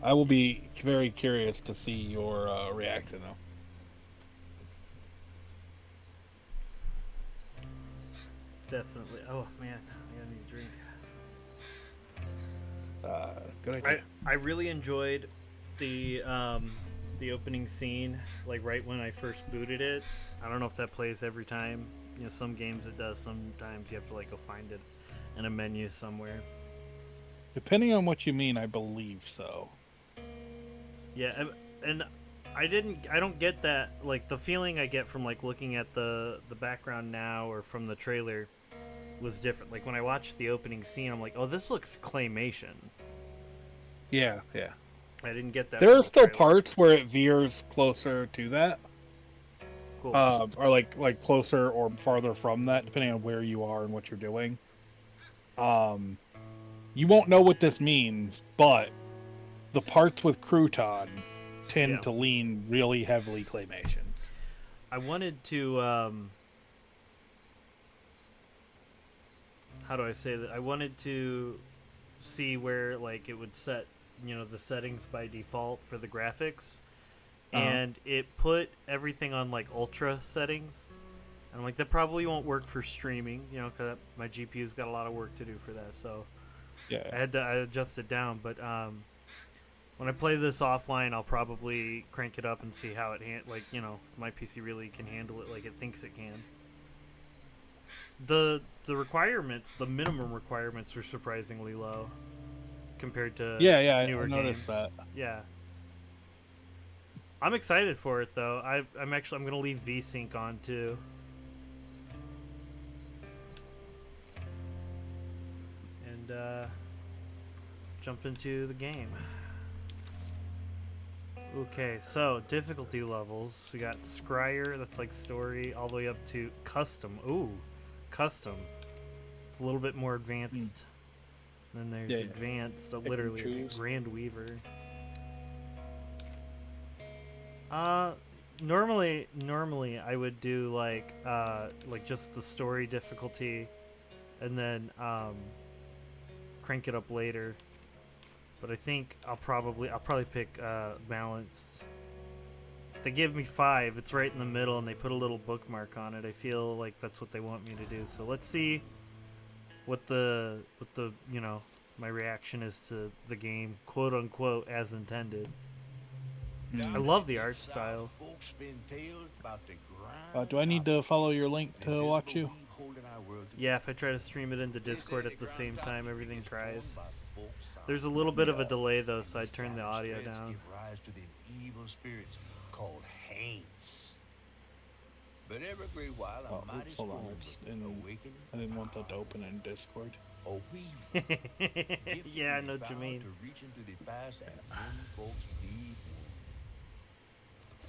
I will be very curious to see your reaction, Definitely. Oh man, I gotta need a drink. though. Good I idea. I really enjoyed the um the opening scene, like right when I first booted it. I don't know if that plays every time. You know, some games it does. Sometimes you have to like go find it in a menu somewhere. Depending on what you mean, I believe so. Yeah, and I don't get that, like the feeling I get from like looking at the background now or from the trailer was different. Like when I watched the opening scene, I'm like, oh, this looks claymation. Yeah, yeah. I didn't get that There from are the still trailer. parts where it veers closer to that, Cool. or like closer or farther from that, depending on where you are and what you're doing. Um, you won't know what this means, but the parts with crouton tend Yeah. to lean really heavily claymation. I wanted to how do I say that? I wanted to see where like it would set, the settings by default for the graphics, Uh, and it put everything on like ultra settings. And I'm like, that probably won't work for streaming, because my GPU's got a lot of work to do for that. So yeah. I adjust it down. But when I play this offline, I'll probably crank it up and see how it if my PC really can handle it like it thinks it can. The requirements, the minimum requirements, are surprisingly low compared to Yeah, yeah, I newer noticed games. that. Yeah, I'm excited for it though. I'm gonna leave VSync on too, and jump into the game. Okay, so difficulty levels. We got Scryer, that's like story, all the way up to custom. Ooh, custom. It's a little bit more Mm. advanced. Then Yeah, there's yeah. advanced, Pick and literally like choose. Grand Weaver. Uh, normally I would do like just the story difficulty, and then crank it up later. But I think I'll probably pick balanced. They give me 5. It's right in the middle, and they put a little bookmark on it. I feel like that's what they want me to do. So let's see what the my reaction is to the game, quote unquote, as intended. I Mm. love the art style. Do I need to follow your link to watch you? Yeah, if I try to stream it into Discord at the same time, everything tries. There's a little bit of a Yeah. delay though, so I turned the audio down. But every great while Oh, a mighty oops, hold on. storm awakened I didn't want that to power. open in Discord. A weaver, gifted Yeah, I with know the what you power mean. to reach into the past and many folks need more.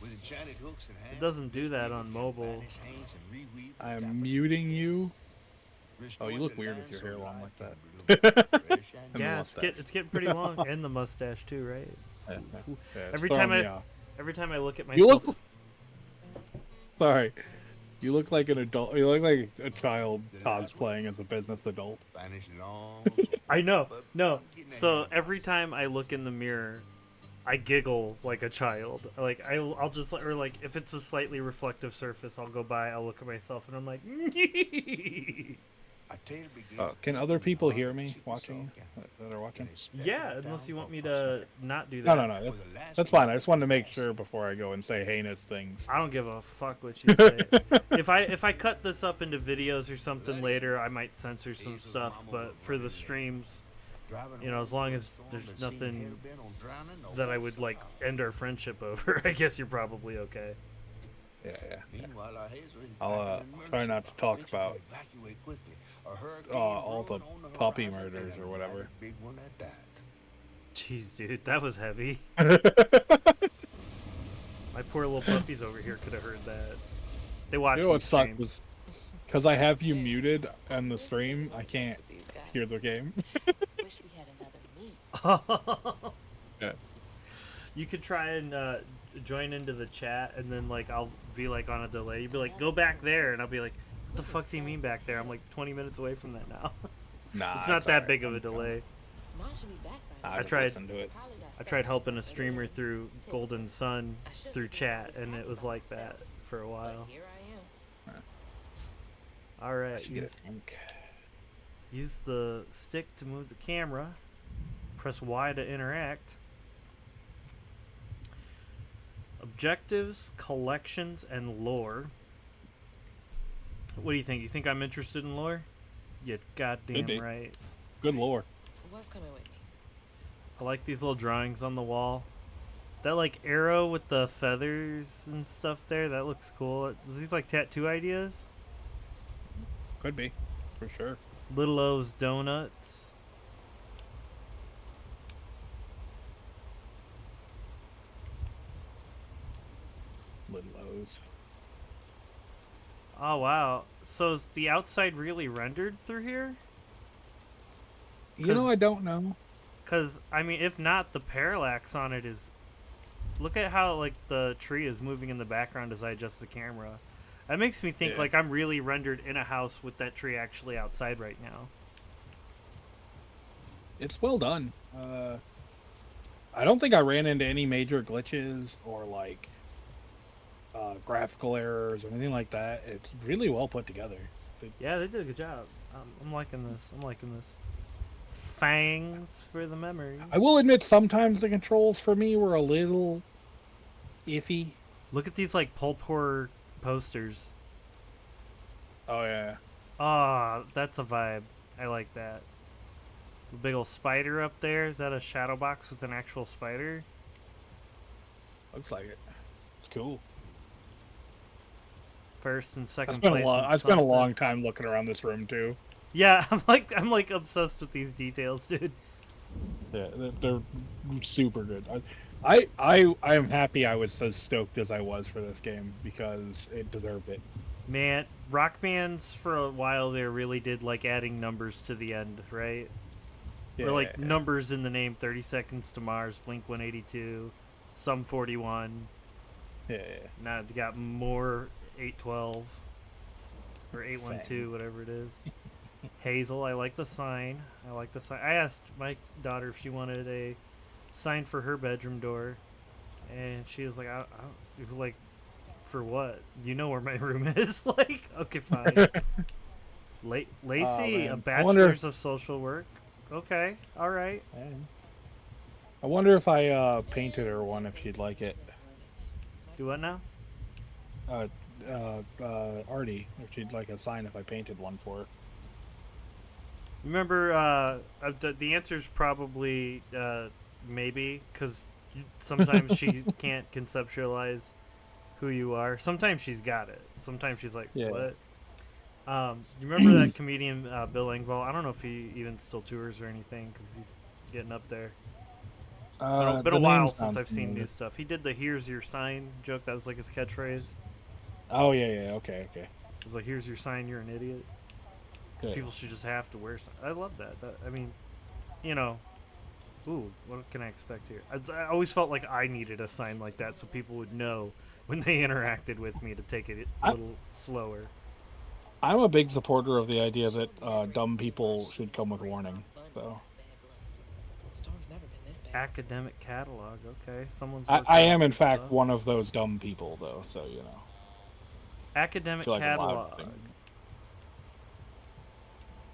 With enchanted hooks and It hands, doesn't do this that weaver on can mobile. banish hands and reweave I the am dapper muting days. you. Oh, you Restoring look the weird with land your so hair long life like can bloom that. fresh and And the new. Yeah, mustache. it's getting pretty long, and the mustache too, right? Yeah, yeah, Ooh. yeah, it's Every throwing time me I off. every time I look at You myself, look. Sorry. You look like an adult. You look like a child The last word cosplaying as a business adult. vanished long ago. I know, But no. I'm getting ahead So of every myself. time I look in the mirror, I giggle like a child. Like I'll just or like if it's a slightly reflective surface, I'll go by, I'll look at myself, and I'm like, Our tale begins Can other in the people heart hear of me Chickasaw watching County, that are in watching? a special yeah, unless town you want called me to Oxnard, not do No, no, that. no. where the last That's fine. I weaver just wanted to of the make past sure before I go and say heinous things. I don't give a fuck what you say. If I cut this up into videos or something later, I might censor some stuff. But for the streams, driving as home long through a as storm there's that seemed nothing hell-bent on drowning the that I whole would like South. end our friendship over, I guess you're probably okay. Yeah, yeah. Meanwhile, our Hazel is I'll back in try not to talk anxious to about evacuate quickly. A hurricane all the brewing on the puppy horizon, murders and or a whatever. mighty big one at that. Jeez, dude, that was heavy. You My poor little puppies over here could have heard that. They watch know me what sucks stream. is because I have you Hey, muted on the this stream, I works can't with these guys. hear the game. Wish we had another meet. Yeah. You could try and join into the chat, and then like I'll be like on a delay. You'd be like, "Go back there," and I'll be like, what the fuck's he mean back there? I'm like 20 minutes away from that now. Nah, It's not that alright. big of a delay. Mine should be back by I now. just tried- listened to it. Probably got I stuck tried in helping a the streamer middle. through Golden Sun I should through be chat, just and happy it was about like that myself. for a But while. here I am. I Alright, should get a tank. use the stick to move the camera. Press Y to interact. Objectives, collections, and lore. What do you think? You think I'm interested in lore? You goddamn be. right. Good lore. What's coming with me? I like these little drawings on the wall. That like arrow with the feathers and stuff there, that looks cool. Is these like tattoo ideas? Could be, for sure. Little O's Donuts. Little O's. Oh wow. So is the outside really rendered through here? You know, 'Cause- I don't know. Because, I mean, if not, the parallax on it is... Look at how, like, the tree is moving in the background as I adjust the camera. That makes me think, Yeah. like, I'm really rendered in a house with that tree actually outside right now. It's well done. I don't think I ran into any major glitches or, like, graphical errors or anything like that. It's really well put together. Yeah, they did a good job. I'm liking this. I'm liking this. Fangs for the memories. I will admit sometimes the controls for me were a little iffy. Look at these, like, pulp horror posters. Oh, yeah. Ah, that's a vibe. I like that. The big old spider up there. Is that a shadow box with an actual spider? Looks like it. It's cool. First and second I spent place. a long, in I spent a something. long time looking around this room too. Yeah, I'm like obsessed with these details, dude. Yeah, they're super good. I am happy I was so stoked as I was for this game because it deserved it. Man, rock bands for a while there really did like adding numbers to the end, right? Yeah, Or like yeah. numbers in the name. 30 Seconds to Mars, Blink 182, Sum 41. Yeah, Now they got more 812 or 812, whatever it is. Hazel, I like the sign. I like the sign. I asked my daughter if she wanted a sign for her bedroom door, and she was like, I don't, like, for what? You know where my room is. Like, okay, fine. Lacey, man. a I wonder- bachelor's of social work. Okay, all right. I wonder if I painted her one if she'd like it. Do what now? Artie, if she'd like a sign if I painted one for her. Remember, the answer's probably maybe, because sometimes she can't conceptualize who you are. Sometimes she's got it. Sometimes she's like, Yeah. what? You remember that comedian Bill Engvall? I don't know if he even still tours or anything, because he's getting up there. Been The a while name since sounds I've seen familiar. new stuff. He did the "Here's your sign" joke. That was like his catchphrase. Oh yeah, okay. It was like, "Here's your sign, you're an idiot." 'Cause Yeah. people should just have to wear signs. I love that. I mean, you know, ooh, what can I expect here? I always felt like I needed a sign like that so people would know when they interacted with me to take it a little slower. I'm a big supporter of the idea that dumb people should come with warning. So Storm's never been this bad. Academic catalog, okay. Someone's. I working am on in some fact stuff. one of those dumb people though. So you know. Academic feel like a lot of catalog. things.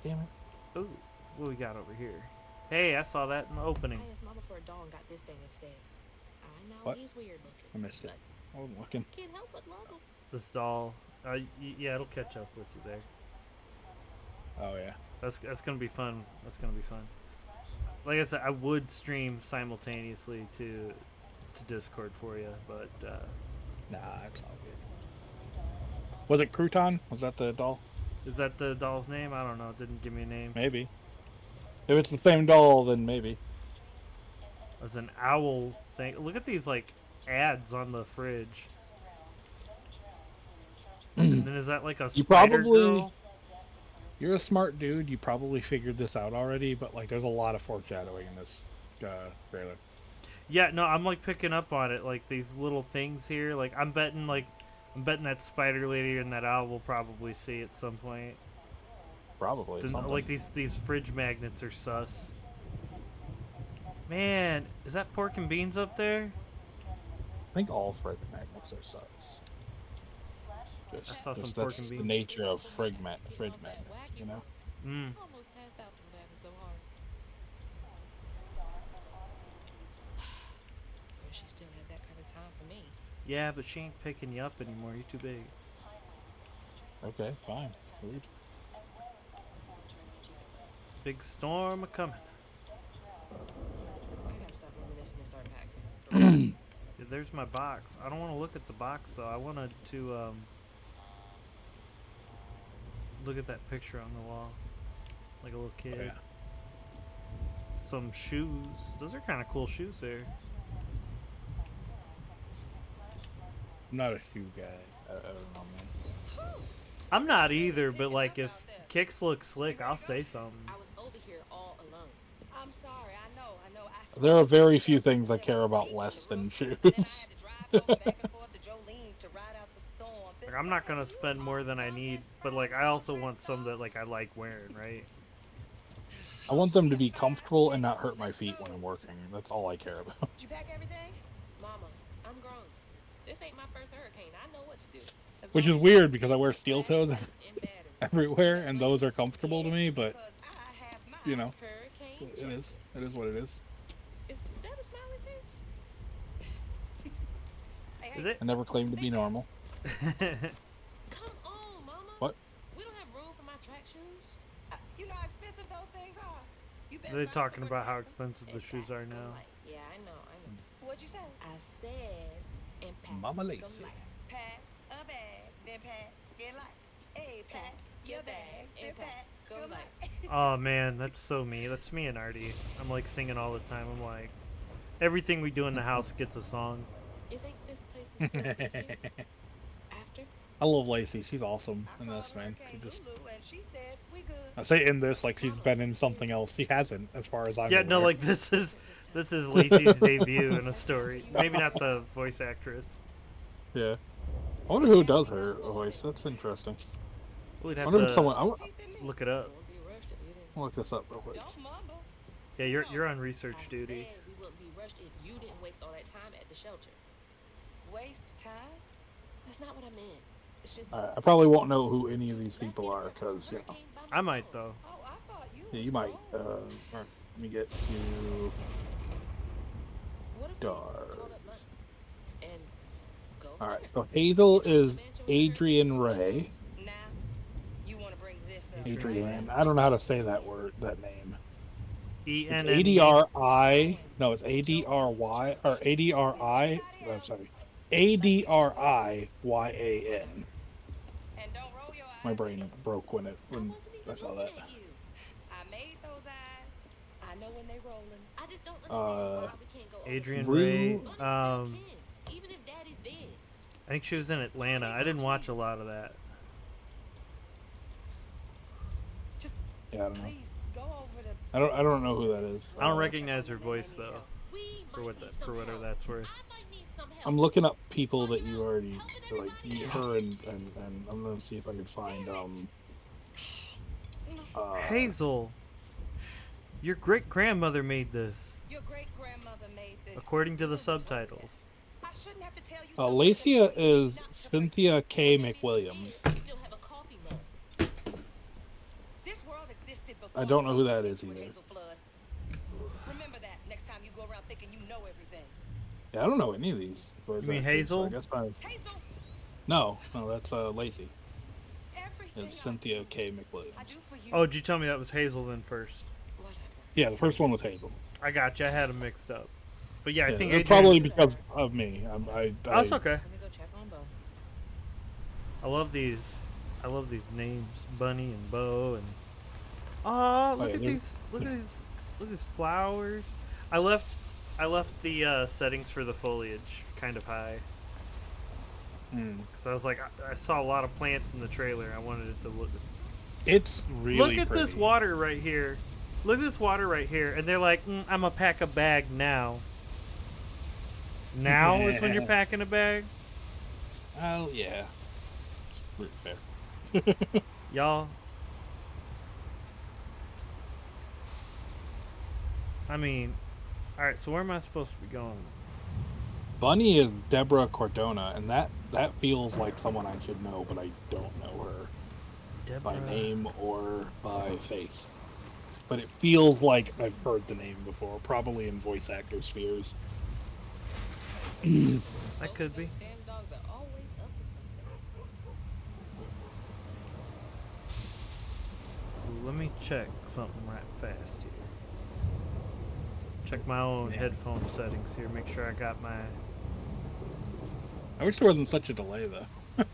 Damn it. Ooh, what we got over here? Hey, I saw that in the opening. I asked Mama for a doll and got this thing instead. I know What? he's weird looking. I missed it. but I'm looking. Can't help but love him. This doll. Yeah, it'll catch up with you there. Oh yeah. That's gonna be fun. That's gonna be fun. Like I said, I would stream simultaneously to Discord for you, but Nah, it's all good. Was it Crouton? Was that the doll? is that the doll's name? I don't know. It didn't give me a name. Maybe. If it's the same doll, then maybe. It's an owl thing. Look at these like ads on the fridge. And then is that like a You spider probably- girl? You're a smart dude. You probably figured this out already, but like, there's a lot of foreshadowing in this trailer. Yeah, no, I'm like picking up on it. Like these little things here. Like I'm betting like I'm betting that spider lady and that owl will probably see at some point. Probably something. Like these fridge magnets are sus. Man, is that pork and beans up there? I think all frig magnets are sus. I saw some Just pork that's and the beans. nature of frig magnets, you know? Mm. I almost passed out from laughing so hard. Wish she still had that kind of time for me. Yeah, but she ain't picking you up anymore. You're too big. Okay, fine. Rude. Big storm a coming. I gotta stop reminiscing and start packing. Yeah, there's my box. I don't want to look at the box though. I wanted to look at that picture on the wall, like a little kid. Oh, yeah. Some shoes. Those are kind of cool shoes there. I'm not a shoe guy. I don't know, man. I'm not either, but like if kicks look slick, I'll say something. I was over here all alone. I'm sorry. I know. There are very few things I care about less than shoes. Like, I'm not gonna spend more than I need, but like I also want some that like I like wearing, right? I want them to be comfortable and not hurt my feet when I'm working. That's all I care about. Did you pack everything? Mama, I'm grown. This ain't my first hurricane. I know what to do. As Which long is as weird you because I wear steel toes in batteries. everywhere, and those are comfortable to me, but, you know, Hurricane. it is. It is what it is. Is that a smiley face? Is it? I never claimed to be normal. Come on, Mama. What? We don't have room for my track shoes. You know how expensive those things are. You best They're find talking someone about how to- expensive the shoes are now. Yeah, I know. What'd you say? I said, and pack Mama them lazy. light. Pack a bag, then pack it light. Hey, pack your bags, then pack go your light. light. Oh man, that's so me. That's me and Artie. I'm like singing all the time. I'm like, everything we do in the house gets a song. You think this place is still be here after? I love Lacey. She's awesome I in called this, man. She Hurricane just, Lulu and she said we good. I say in this like she's been in something else. She hasn't, as far as I'm Yeah, no, aware. like this is Lacey's debut in a story. Maybe not the voice actress. Yeah. I wonder who does her voice. That's interesting. We'd I have wonder if to someone. look it up. Won't be rushed if you didn't. I'll look this up real quick. Don't mumble. Yeah, you're on research I duty. said we wouldn't be rushed if you didn't waste all that time at the shelter. Waste time. That's not what I meant. It's just I probably won't know who any of these people are, because, you know. hurricane by I might myself. though. Oh, I thought you. Yeah, was you might. grown. Let me get to. What if we Darn. called up lunch and go Alright, there? so Hazel is Mansion with Adrian hurricane Ray. windows? Now, you want to bring this up? Adrian. I don't know how to say that name. E It's N ADRI. No, it's ADRY or ADRI. Oh, sorry. ADRIYAN. And don't roll your eyes. My brain broke when I I wasn't even saw looking that. at you. I made those eyes. I know when they rolling. I just don't understand why we can't go over Adrian Rue- Ray. there. Honestly, I can, even if Daddy's dead. I think she was in Atlanta. I didn't watch a lot of that. Yeah, I don't know. Please go over the. I don't know who that is. I don't recognize her voice though, We for might what need that for some whatever help. that's worth. I might need some help. I'm looking up people that you already like. Her and I'm gonna see if I can find Hazel, your great grandmother made this, Your great grandmother made this. according to the subtitles. I shouldn't have to tell you. Lacia is Cynthia K. McWilliams. You still have a coffee mug. This world existed before. I don't know who that the is either. Hazel Flood. Remember that next time you go around thinking you know everything. Yeah, I don't know any of these. voice You mean actors, so Hazel? I guess I. Hazel, No, that's Lacey. everything It's Cynthia K. I McWilliams. do for you. Oh, did you tell me that was Hazel then first? Whatever. Yeah, the first one was Hazel. I got you. I had them mixed up. But yeah, I Yeah, think and Adrian, probably because of me. Oh, it's okay. Let me go check on Bo. I love these. I love these names, Bunny and Bo, and oh, look yeah, at they're- these! Look at these! Look at these flowers. I left the settings for the foliage kind of high because I was like, I saw a lot of plants in the trailer. I wanted it to look. It's really Look at pretty. this water right here. Look at this water right here, and they're like, I'm gonna pack a bag now. Now is when you're packing a bag. Oh yeah. Pretty fair. Y'all, I mean, alright, so where am I supposed to be going? Bunny is Deborah Cordona, and that feels like someone I should know, but I don't know her by Deborah. name or by face. But it feels like I've heard the name before, probably in voice actor spheres. That could be. Damn dogs are always up to something. Ooh, let me check something right fast here. Check my own Yeah. headphone settings here. Make sure I got my. I wish there wasn't such a delay though.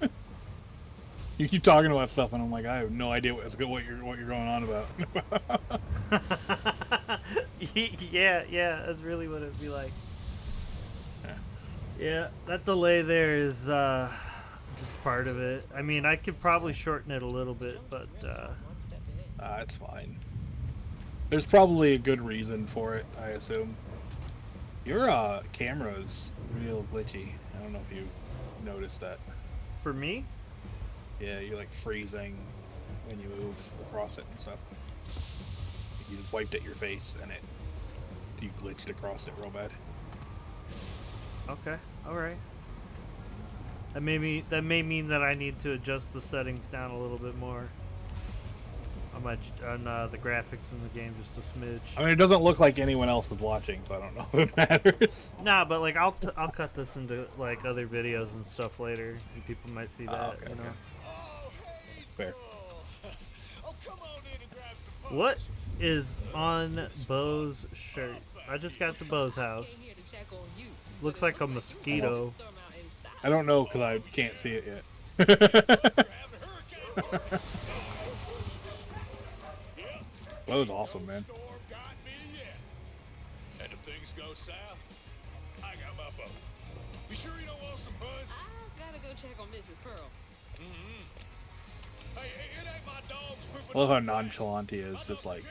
You keep talking about stuff, and I'm like, I have no idea what you're going on about. Yeah, that's really what it'd be like. Yeah. Yeah, that delay there is just part of it. I mean, I could probably shorten it a little bit, but One step ahead. It's fine. There's probably a good reason for it, I assume. Your camera's real glitchy. I don't know if you noticed that. for me, Yeah, you're like freezing when you move across it and stuff. You just wiped at your face and you glitched across it real bad. okay, all right. That may mean that I need to adjust the settings down a little bit more on the graphics in the game, just a smidge. I mean, it doesn't look like anyone else is watching, so I don't know if it matters. Nah, but like I'll cut this into like other videos and stuff later, and people might see that. Okay, you know. okay. Oh, hey, Fair. Skull. Oh, come on in and grab some punch. What is on Bo's shirt? I just got to Bo's house. Came here to check on you. Looks like a mosquito. Storm out in style. I don't know because I can't see it yet. We're having a hurricane. That was awesome, man. Storm got me yet. And if things go south, I got my boat. You sure you don't want some punch? I gotta go check on Mrs. Pearl. Hey, it ain't my dog's pooping. I love how on the grass. nonchalant he is, I'm just not like,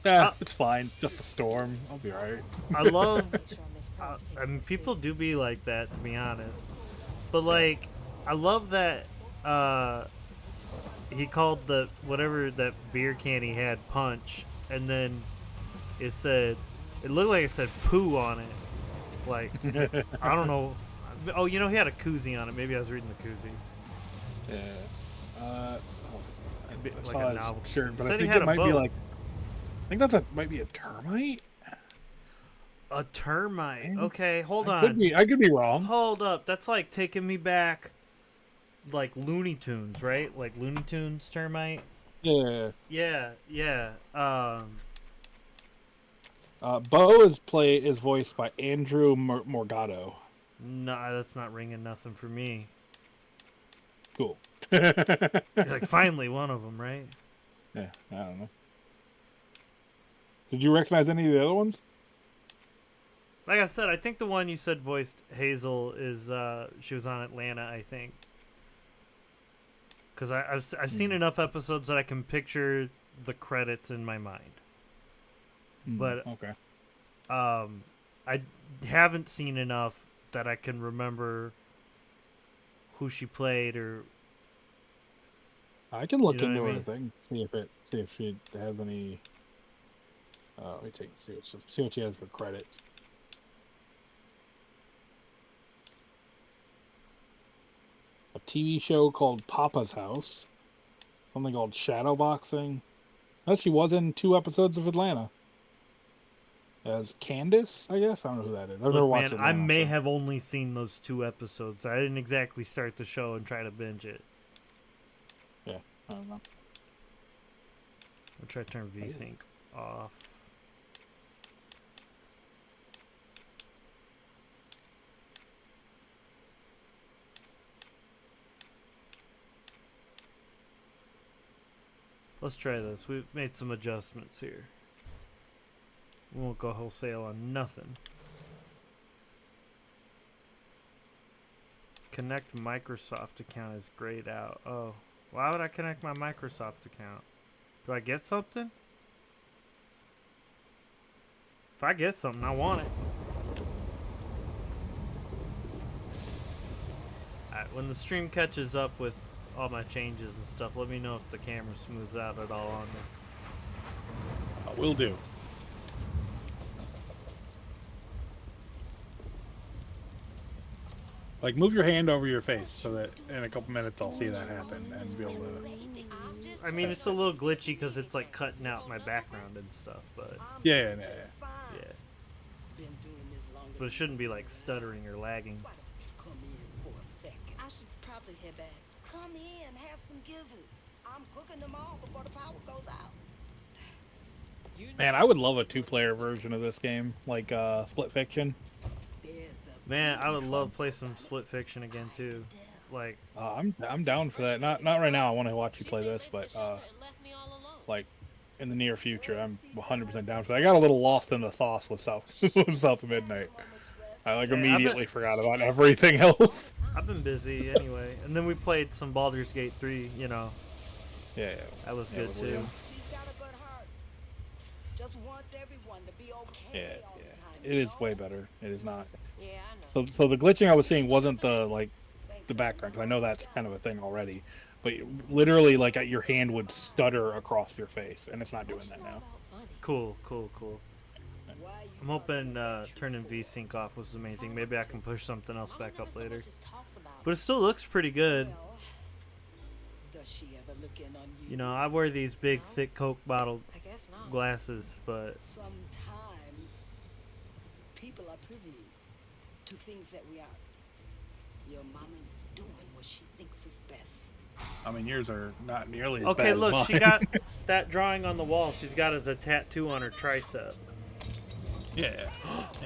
gentle. it's fine, just a storm. I'll be alright. I love. Make sure Miss Pearl's taking I mean, it people serious. do be like that, to be honest. But like, I love that. He called the whatever that beer can he had punch, and then it looked like it said poo on it. Like, I don't know. Oh, you know, he had a koozie on it. Maybe I was reading the koozie. Yeah. I Like saw a his novelty. shirt, He but I said he think had it a might be boat. like, I think might be a termite. A termite. Man, Okay, hold I on. could be wrong. Hold up. That's like taking me back, like Looney Tunes, right? Like Looney Tunes termite. Yeah. Yeah. Bo is voiced by Andrew Morgado. No, that's not ringing nothing for me. Cool. Like finally one of them, right? Yeah, I don't know. Did you recognize any of the other ones? Like I said, I think the one you said voiced Hazel is she was on Atlanta, I think. Because I've seen enough episodes that I can picture the credits in my mind. But Okay. I haven't seen enough that I can remember who she played or. I can look You know into what I her mean? thing, see if she has any. Let me see what she has for credits. A TV show called Papa's House. Something called Shadowboxing. Oh, she was in 2 episodes of Atlanta. As Candace, I guess? I don't know who that is. I've never Look, watched man, Atlanta. I may so- have only seen those 2 episodes. I didn't exactly start the show and try to binge it. Yeah, I don't know. I'll try to turn VSync off. Let's try this. We've made some adjustments here. We won't go wholesale on nothing. Connect Microsoft account is grayed out. Oh, why would I connect my Microsoft account? Do I get something? If I get something, I want it. Alright, when the stream catches up with all my changes and stuff, let me know if the camera smooths out at all on there. Will do. Like, move your hand over your face so that in a couple minutes I'll see that happen and be able to. I mean, it's a little glitchy because it's like cutting out my background and stuff, but Yeah. yeah. But it shouldn't be like stuttering or lagging. I should probably head back. Come in, have some gizzards. I'm cooking them all before the power goes out. Man, I would love a 2-player version of this game, like Split Fiction. Man, I would love to play some Split Fiction again too. Like, I'm down for that. Not right now. I want to watch you play this, but like in the near future, I'm 100% down for that. I got a little lost in the sauce with South South of Midnight. I like Yeah, immediately forgot about everything else. I've been busy anyway. And then we played some Baldur's Gate 3, you know. Yeah. That was Yeah, good we too. will. She's got a good heart. Just wants everyone to be okay all the time. It is way better. It is not. Yeah, I know. So the glitching I was seeing wasn't the background, because I know that's kind of a thing already. But literally, like, your hand would stutter across your face, and it's not doing that now. Cool. I'm hoping turning VSync off was the main thing. Maybe I can push something else back up later. But it still looks pretty good. Does she ever look in on you? You know, I wear these big, thick Coke bottle I guess not. glasses, but Sometimes people are privy to things that we aren't. Your mama's doing what she thinks is best. I mean, yours are not nearly as okay, bad look, as she mine. got that drawing on the wall. She's got as a tattoo on her tricep. Yeah.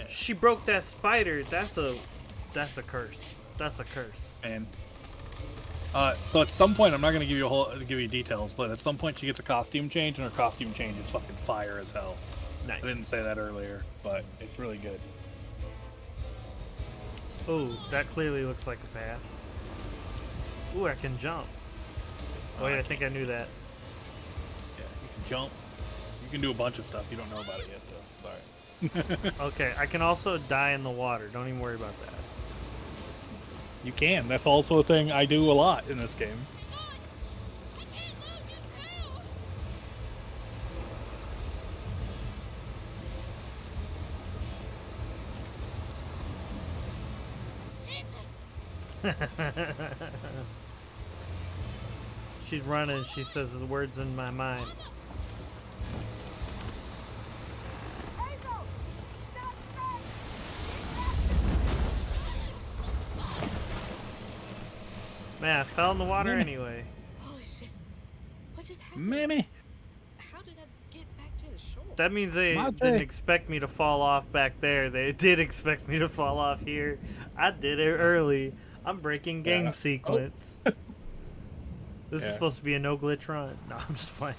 She broke that spider. That's a curse. That's a curse. And so at some point, I'm not gonna give you details, but at some point she gets a costume change, and her costume change is fucking fire as hell. Nice. I didn't say that earlier, but it's really good. Oh, that clearly looks like a path. Ooh, I can jump. Wait, I think I knew that. Yeah, you can jump. You can do a bunch of stuff. You don't know about it yet, though. Sorry. Okay, I can also die in the water. Don't even worry about that. You can. That's also a thing I do a lot in this game. She's running. She says the words in my mind. Man, I fell in the water anyway. Holy shit. What just happened? Mammy. How did I get back to the shore? That means they didn't expect me to fall off back there. They did expect me to fall off here. I did it early. I'm breaking game Yeah. sequence. This is Yeah. supposed to be a no glitch run. No, I'm just playing.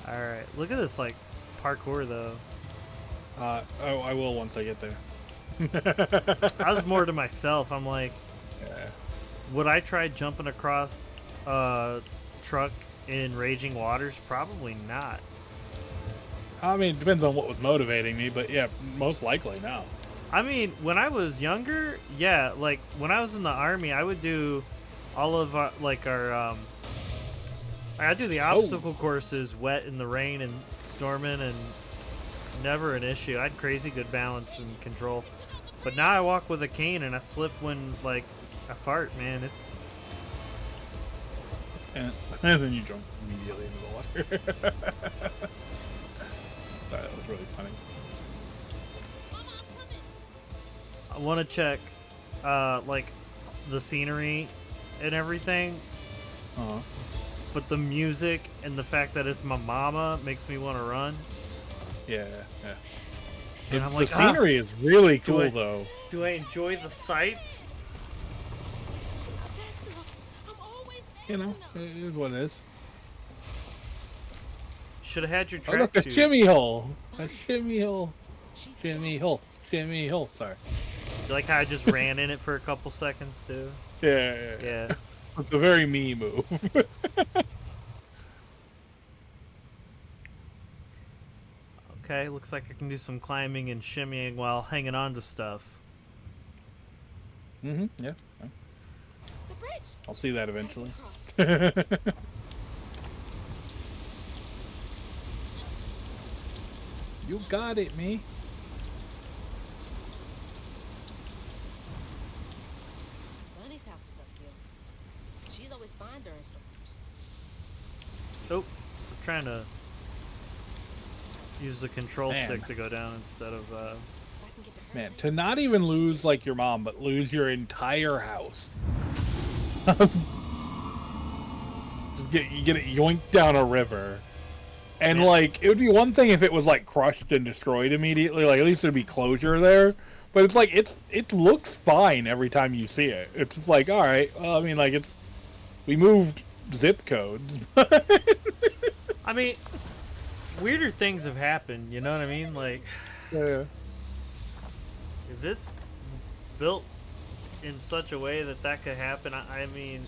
Alright, look at this, like, parkour, though. I will once I get there. I was more to myself. I'm like, Yeah. would I try jumping across a truck in raging waters? Probably not. I mean, it depends on what was motivating me, but yeah, most likely no. I mean, when I was younger, yeah, like, when I was in the army, I would do all of our, like, our, I do the obstacle courses wet in the rain and storming, and never an issue. I had crazy good balance and control. But now I walk with a cane and I slip when, like, I fart, man. It's... And then you jump immediately into the water. Sorry, that was really funny. I want to check, like, the scenery and everything, Uh-huh. but the music and the fact that it's my mama makes me want to run. Yeah. And I'm The like, scenery is really Do cool, I- though. Do I enjoy the sights? I'm always You know, it is what it is. Should have had your Oh, look, track a shoes. shimmy hole. A shimmy hole. Shimmy hole. Shimmy hole. Sorry. You like how I just ran in it for a couple seconds too? Yeah. Yeah. It's a very me move. Okay, looks like I can do some climbing and shimmying while hanging on to stuff. Yeah. I'll see that eventually. You got it, me. Bunny's house is uphill. She's always fine during storms. Oh, I'm trying to use the control Man. stick to go down instead of. If I can get to her Man, place, to not even lose like your mom, but lose your entire house. You get it yoinked down a river. And Yeah. like, it would be one thing if it was like crushed and destroyed immediately. Like, at least there'd be closure there. But it's like it looks fine every time you see it. It's just like, all right. Well, I mean, like we moved zip codes. I mean, weirder things have happened. You know what I mean? Like, Yeah. if it's built in such a way that that could happen, I mean,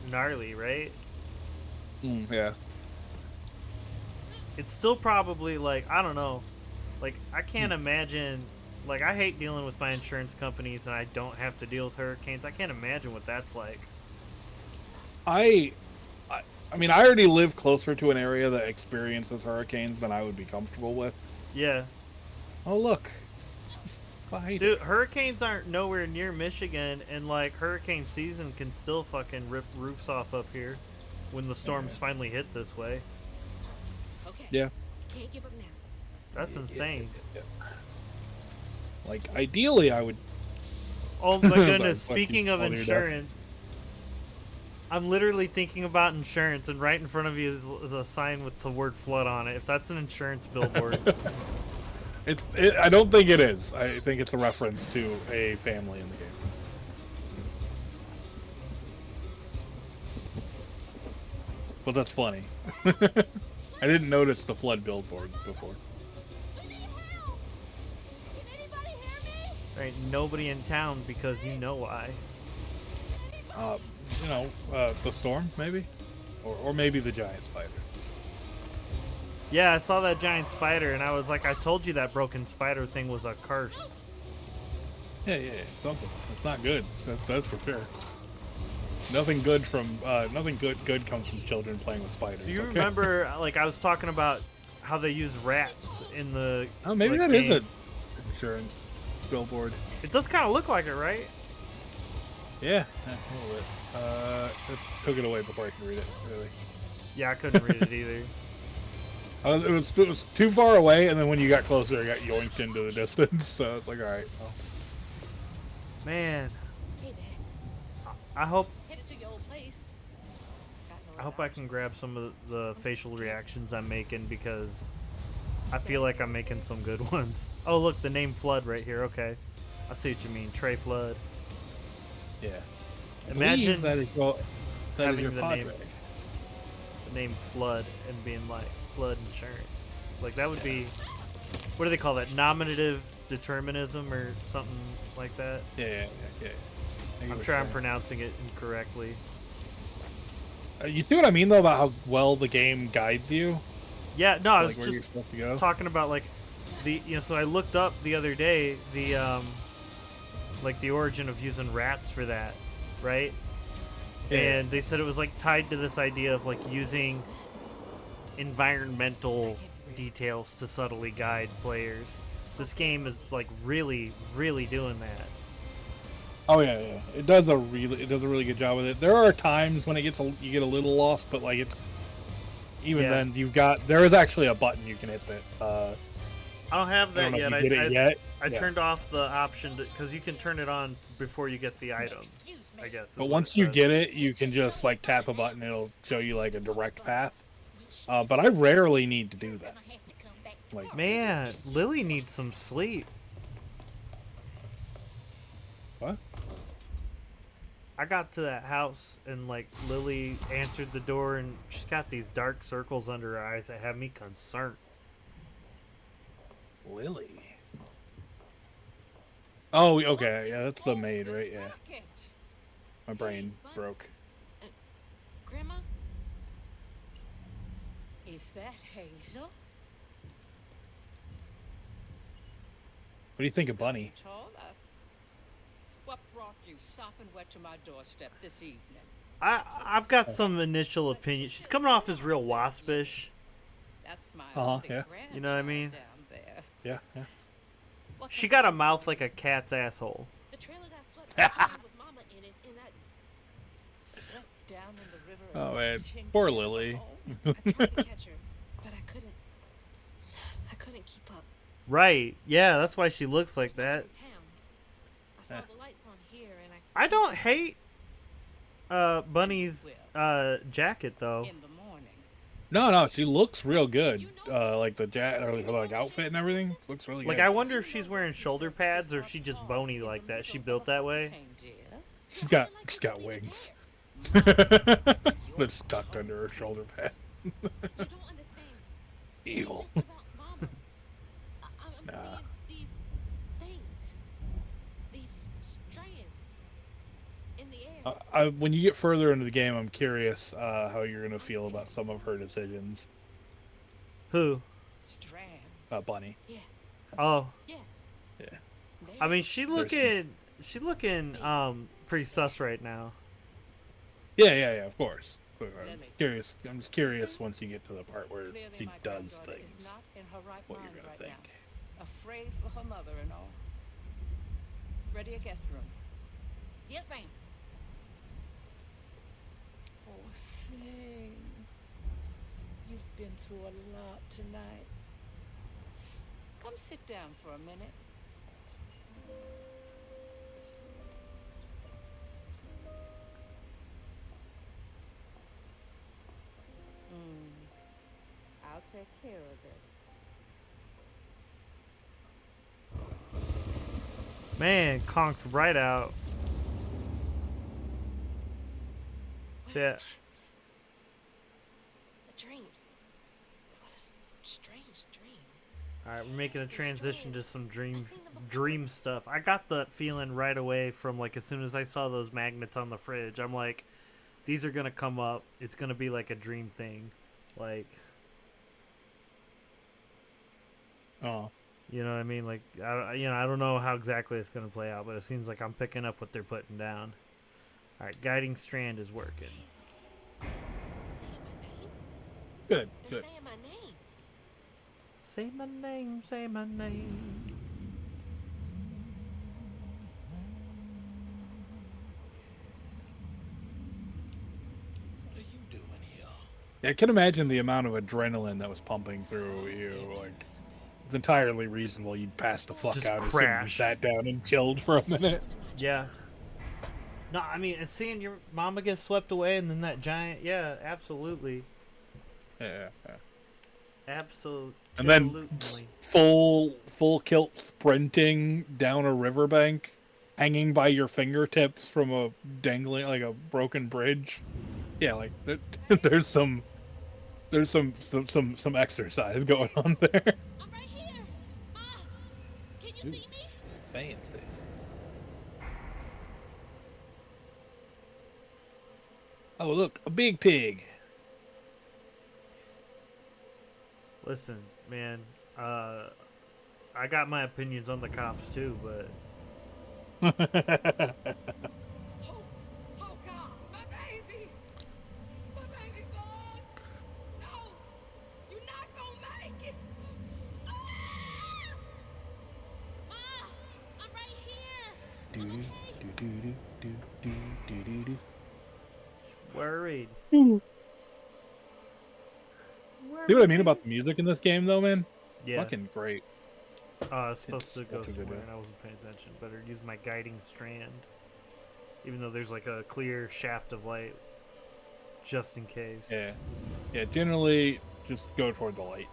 gnarly, right? Yeah. It's still probably like, I don't know, like I can't imagine. Like, I hate dealing with my insurance companies and I don't have to deal with hurricanes. I can't imagine what that's like. I mean, I already live closer to an area that experiences hurricanes than I would be comfortable with. Yeah. Oh, look. Fine. Dude, hurricanes aren't nowhere near Michigan, and like hurricane season can still fucking rip roofs off up here when the storms finally hit this way. okay. Yeah. Can't give up now. That's insane. Like, ideally, I would. Oh my Sorry, goodness, fuck speaking you, of all your insurance, I'm literally thinking about insurance, and right in front of you is a sign with the word flood on it. If that's an insurance billboard. I don't think it is. I think it's a reference to a family in the game. But that's funny. I didn't notice the flood billboard before. We need help! Can anybody hear me? There ain't nobody in town because you know why. The storm, maybe? Or maybe the giant spider. Yeah, I saw that giant spider, and I was like, I told you that broken spider thing was a curse. Yeah, something. It's not good. That's for sure. Nothing good comes from children playing with spiders. Do you okay? remember, like, I was talking about how they use rats in the Oh, maybe like, that is games. an insurance billboard. It does kind of look like it, right? Yeah, a little bit. It took it away before I could read it, really. Yeah, I couldn't read it either. It was too far away, and then when you got closer, it got yoinked into the distance, so it's like, alright, well. Man, Hey, Dad. I hope Headed to your old place. Got no I hope other I can grab some of the facial reactions I'm making, because I feel like I'm making some good ones. Oh, look, the name Flood right here. Okay, I see what you mean, Trey Flood. Yeah. I Imagine believe that is your having your the Padre. the name Flood and being like flood insurance. Like, that would be, what do they call that? Nominative determinism or something like that. Yeah. I'm sure I'm pronouncing it incorrectly. You see what I mean, though, about how well the game guides you? Yeah, no, I Like was where you're just supposed to go? talking about like so I looked up the other day the like the origin of using rats for that, right? Yeah. And they said it was like tied to this idea of like using environmental details to subtly guide players. This game is like really doing that. Oh yeah. It does a really good job with it. There are times when you get a little lost, but like Yeah. then there is actually a button you can hit that. I don't have I that don't know yet. if you did it yet. I Yeah. turned off the option because you can turn it on before you get the item, Excuse me. I guess. is But what once it you says. get it, you can just like tap a button. It'll show you like a direct path. But I rarely need to do that. Gonna have to come back Like, Man, Lily needs some sleep. what? I got to that house and like Lily answered the door and she's got these dark circles under her eyes that have me concerned. Lily. Oh, okay. Yeah, that's the maid, right? Yeah. Package. My brain broke. Grandma? Is that Hazel? What do you think of Bunny? Told her. What brought you sopping wet to my doorstep this evening? I've got some initial opinions. She's coming off as real waspish. That's my Uh-huh, only yeah. You know what I mean? grandchild down there. Yeah, yeah. What She can got I a do mouth for like you? a cat's asshole. The trailer got swept by a train with Mama in it, and I... Swept down in the river Oh, and man. tin Poor can for Lily. home? I tried to catch her, but I couldn't. I couldn't keep up. Right. Yeah, that's why she looks like There's no that. one in town. I saw the lights on here, and I don't hate Bunny's jacket though. In the morning. No, she looks real good. Like the or like outfit and everything looks really Like good. I wonder if she's wearing shoulder pads or if she just bony like that. She built that way. She's got wings. That's tucked under her shoulder pad. you don't understand. It ain't Evil. just about Mama. I'm Nah. seeing these things, these strands in the air. When you get further into the game, I'm curious how you're gonna feel about some of her decisions. Who? Strands. Bunny. Yeah, Oh, yeah. Yeah. I mean she looking pretty sus right now. Yeah. Of course. I'm Lily. curious. I'm just curious once you get to the part where Clearly she my does granddaughter is things. not in her right What mind you're gonna right think. now. Afraid for her mother and all. Ready a guest room. Yes, ma'am. Poor thing. You've been through a lot tonight. Come sit down for a minute. I'll take care of it. Man, conked right out. See ya. A dream. What a strange dream. All right, we're making a transition to some dream stuff. I got the feeling right away from like as soon as I saw those magnets on the fridge. I'm like, these are gonna come up. It's gonna be like a dream thing, like. Oh. You know what I mean? Like, I don't know how exactly it's gonna play out, but it seems like I'm picking up what they're putting down. All right, guiding strand is working. Saying my name? Good. They're Good. saying my name. Say my name, say my name. What are you doing here? Yeah, I can imagine the amount of adrenaline that was pumping through you. Like, it's entirely reasonable you'd pass the fuck Just out as soon as you crash. sat down and chilled for a minute. Yeah. No, I mean, and seeing your mama get swept away and then that giant, yeah, absolutely. Yeah. Absolutely. And then full kilt sprinting down a riverbank, hanging by your fingertips from a dangling like a broken bridge. Yeah, like there's some exercise going on there. I'm right here. Ma, can you see me? Fancy. Oh look, a big pig. Listen, man, I got my opinions on the cops too, but Oh, oh God, my baby! My baby boy! No! You're not gonna make it! Ah! Ma, I'm right here. Do I'm do okay. do. worried. See what I mean about the music in this game, though, man? Yeah. Fucking great. I was supposed to It's go such a good somewhere one. and I wasn't paying attention. Better use my guiding strand, even though there's like a clear shaft of light, just in case. Yeah. Generally, just go toward the light.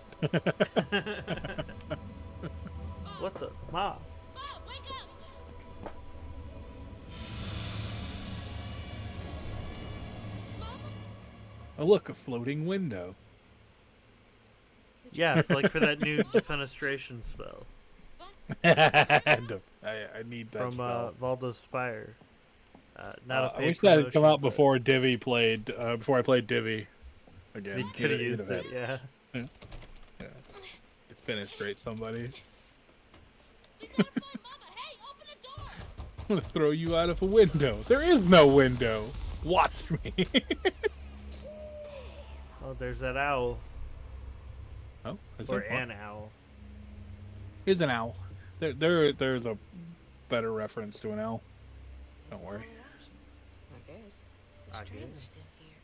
What the ma? Ma, wake up. Mama? Oh, look, a floating window. Yeah, for that new defenestration spell I need that from spell. Valdo's Spire. Not a I paid wish that had come promotion, out but before Divi played. Before I played Divi again. They could have used it. Yeah. Fenestrate somebody. We gotta find Mama. Hey, open the door. I'm gonna throw you out of a window. There is no window. Watch me. Oh, there's that owl. Oh, is Or there? an owl. Is an owl. There's a better reference to an owl. Don't worry. I guess. I The strands guess. are still here.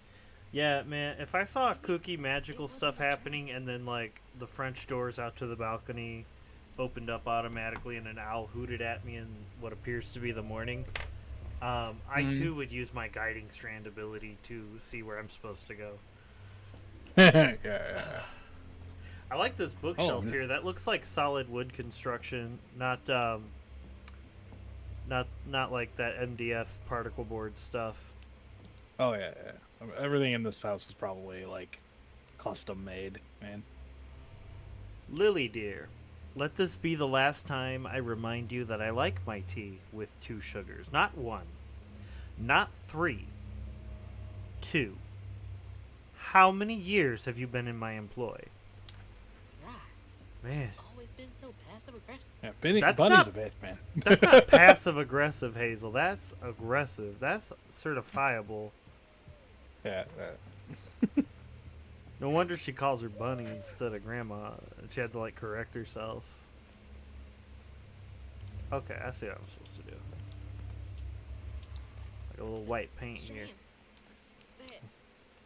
Yeah, man, if I saw kooky magical stuff happening and then, like, the French doors out to the balcony opened up automatically and an owl hooted at me in what appears to be the morning, I too would use my guiding strand ability to see where I'm supposed to go. Yeah. I like this bookshelf Oh, here. That looks like solid wood construction, not like that MDF particle board stuff. Oh yeah. Everything in this house is probably like custom made, man. Lily dear, let this be the last time I remind you that I like my tea with 2 sugars. Not 1. Not 3. 2. How many years have you been in my employ? God, Man, always been so passive aggressive. Yeah, That's Bunny's not- a bitch, man. that's not passive aggressive, Hazel. That's aggressive. That's certifiable. Yeah. No wonder she calls her Bunny instead of Grandma. She had to like correct herself. Okay, I see what I'm supposed to do. Like a little white paint here. Strands.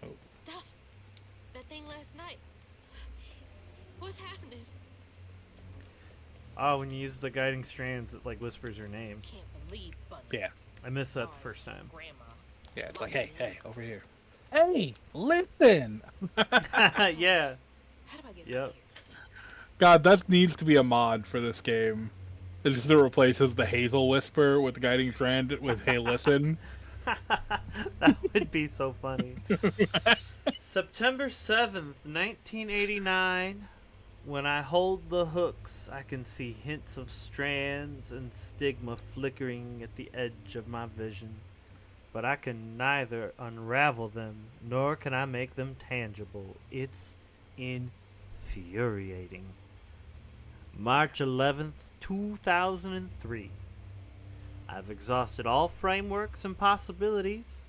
That Oh. stuff. That thing last night. What's happening? Oh, when you use the guiding strands, it like whispers her name. Can't believe Bunny. Yeah. I missed that the first time. Grandma. Yeah. It's like, hey, over here. Hey, listen. Yeah. How do I get Yep. out of here? God, that needs to be a mod for this game. It's just to replaces the Hazel Whisper with the guiding strand with Hey Listen. That would be so funny. September 7th, 1989. When I hold the hooks, I can see hints of strands and stigma flickering at the edge of my vision. But I can neither unravel them, nor can I make them tangible. It's infuriating. March 11th, 2003. I've exhausted all frameworks and possibilities.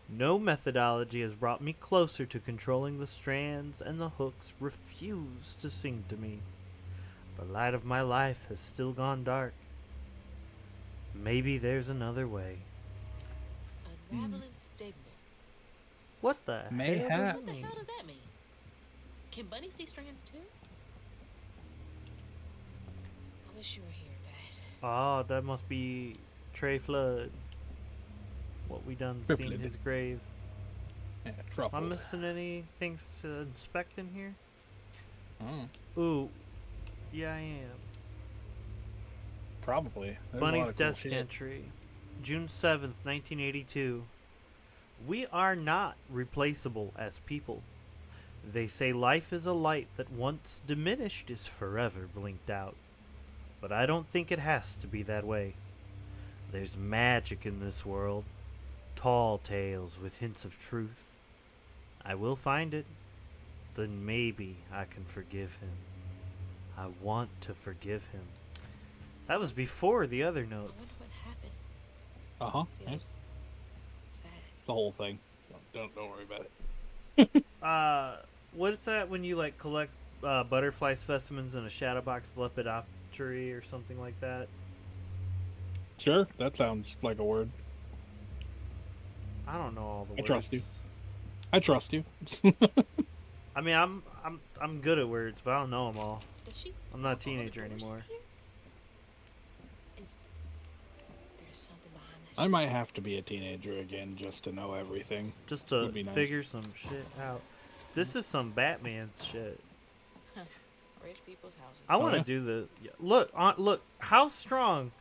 No methodology has brought me closer to controlling the strands, and the hooks refuse to sing to me. The light of my life has still gone dark. Maybe there's another way. Unraveling stigma. What the Mayhap. hell does What it the mean? hell does that mean? Can Bunny see strands too? I wish you were here, Dad. Oh, that must be Trey Flood. What we done seen Flood. his grave. Yeah, Am I truffle. missing any things to inspect in here? Oh, Ooh, yeah, I am. probably. There's a lot Bunny's of cool desk shit. entry, June 7th, 1982. We are not replaceable as people. They say life is a light that once diminished is forever blinked out. But I don't think it has to be that way. There's magic in this world. Tall tales with hints of truth. I will find it. Then maybe I can forgive him. I want to forgive him. That was before the other I wonder notes. what happened. Uh-huh. Yeah, Feels sad. the whole thing. Don't worry about it. What is that when you like collect butterfly specimens in a shadowbox lepidoptery or something like that? Sure, that sounds like a word. I don't know all the words. I trust you. I trust you. I mean, I'm good at words, but I don't know them all. Does she? I'm not a lock all the teenager doors anymore. here? Is there's something behind that? I shit? might have to be a teenager again just to know everything. Just to Would be nice. figure some shit out. This is some Batman shit. Rich people's houses. I want to yeah? do the look. Look, how strong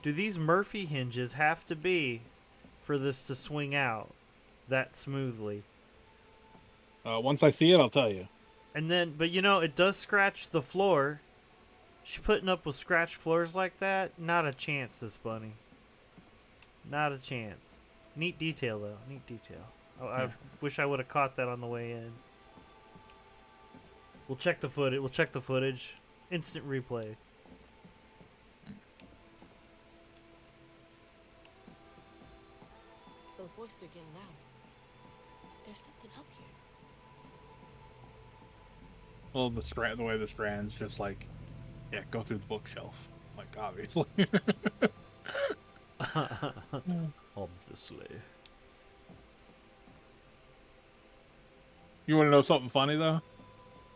do these Murphy hinges have to be for this to swing out that smoothly? Once I see it, I'll tell you. And then, but you know, it does scratch the floor. She putting up with scratched floors like that? Not a chance, this bunny. Not a chance. Neat detail, though. Neat detail. I wish I would have caught that on the way in. We'll check the footage. We'll check the footage. Instant replay. Those voices are getting louder. There's something up here. Well, the way the strand's just like, yeah, go through the bookshelf. Like, obviously. Obviously. You want to know something funny though?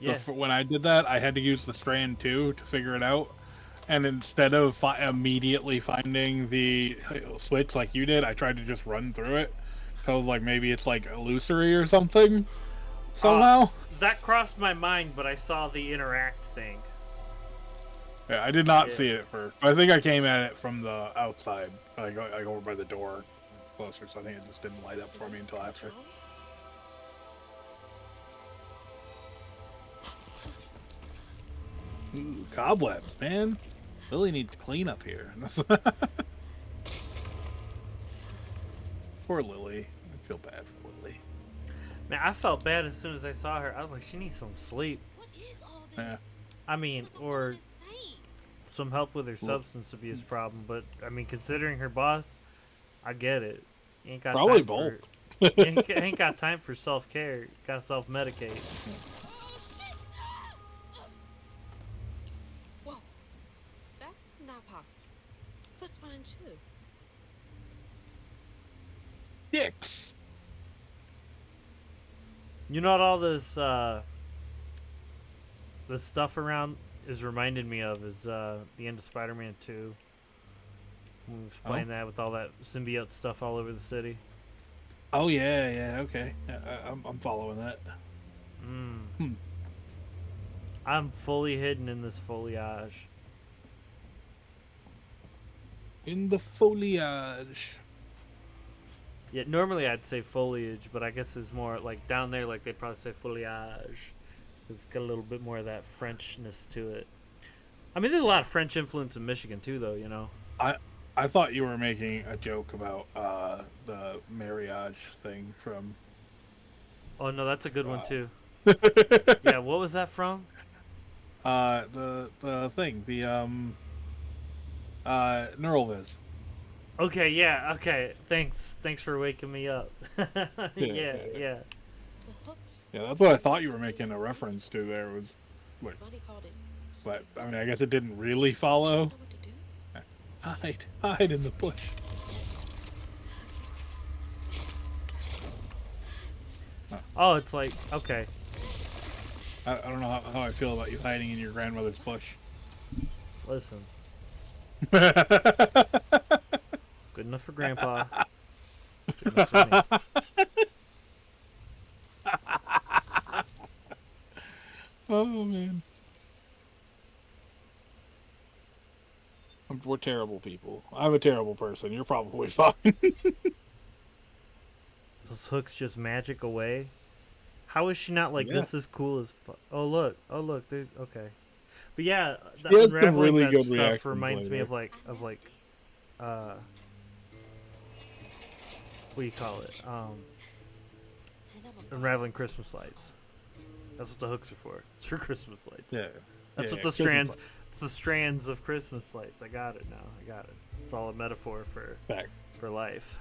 Yeah. When I did that, I had to use the strand too to figure it out. And instead of immediately finding the switch like you did, I tried to just run through it. So I was like, maybe it's like illusory or something. Somehow. That crossed my mind, but I saw the interact thing. Yeah, I did not see it at first. But I think I came at it from the outside. I go over by the door closer, so I think it just didn't light up for me until after. Ooh, cobwebs, man. Lily needs cleanup here. Poor Lily. I feel bad for Lily. Man, I felt bad as soon as I saw her. I was like, she needs some sleep. What is all this? Yeah. I mean, or Insane. some help with her substance abuse problem. But I mean, considering her boss, I get it. You ain't got Probably time both. For, you ain't got time for self-care. You gotta self-medicate. Whoa. That's not possible. Foot's fine too. Dicks. You know what all this this stuff around is reminding me of is the end of Spider-Man 2. When we was playing that with all that symbiote stuff all over the city. Oh yeah, okay. I'm following that. I'm fully hidden in this foliage. In the foliage. Yeah, normally I'd say foliage, but I guess it's more like down there, like they'd probably say foliage. It's got a little bit more of that Frenchness to it. I mean, there's a lot of French influence in Michigan too, though. You know. I thought you were making a joke about the marriage thing from. Oh no, that's a good one too. Yeah, what was that from? The thing, the Neuralviz. Okay, yeah, okay. Thanks for waking me up. Yeah. The hooks. Yeah, that's what I thought you were making a reference to there was, Buddy called it. but I mean, I guess it didn't really follow. Know what to do? Hide in the bush. Oh, it's like okay. I don't know how I feel about you hiding in your grandmother's bush. Listen, good enough for Grandpa. Good enough for me. Oh man. We're terrible people. I'm a terrible person. You're probably fine. Those hooks just magic away. How is she not like Yeah. this is cool as fuck? Oh look, there's okay. But yeah, the She has some unraveling really that good stuff reactions reminds me later. of like what do you call it? Unraveling Christmas lights. That's what the hooks are for. It's for Christmas lights. Yeah. That's what the strands. It's the strands of Christmas lights. I got it now. I got it. It's all a metaphor Back. for life.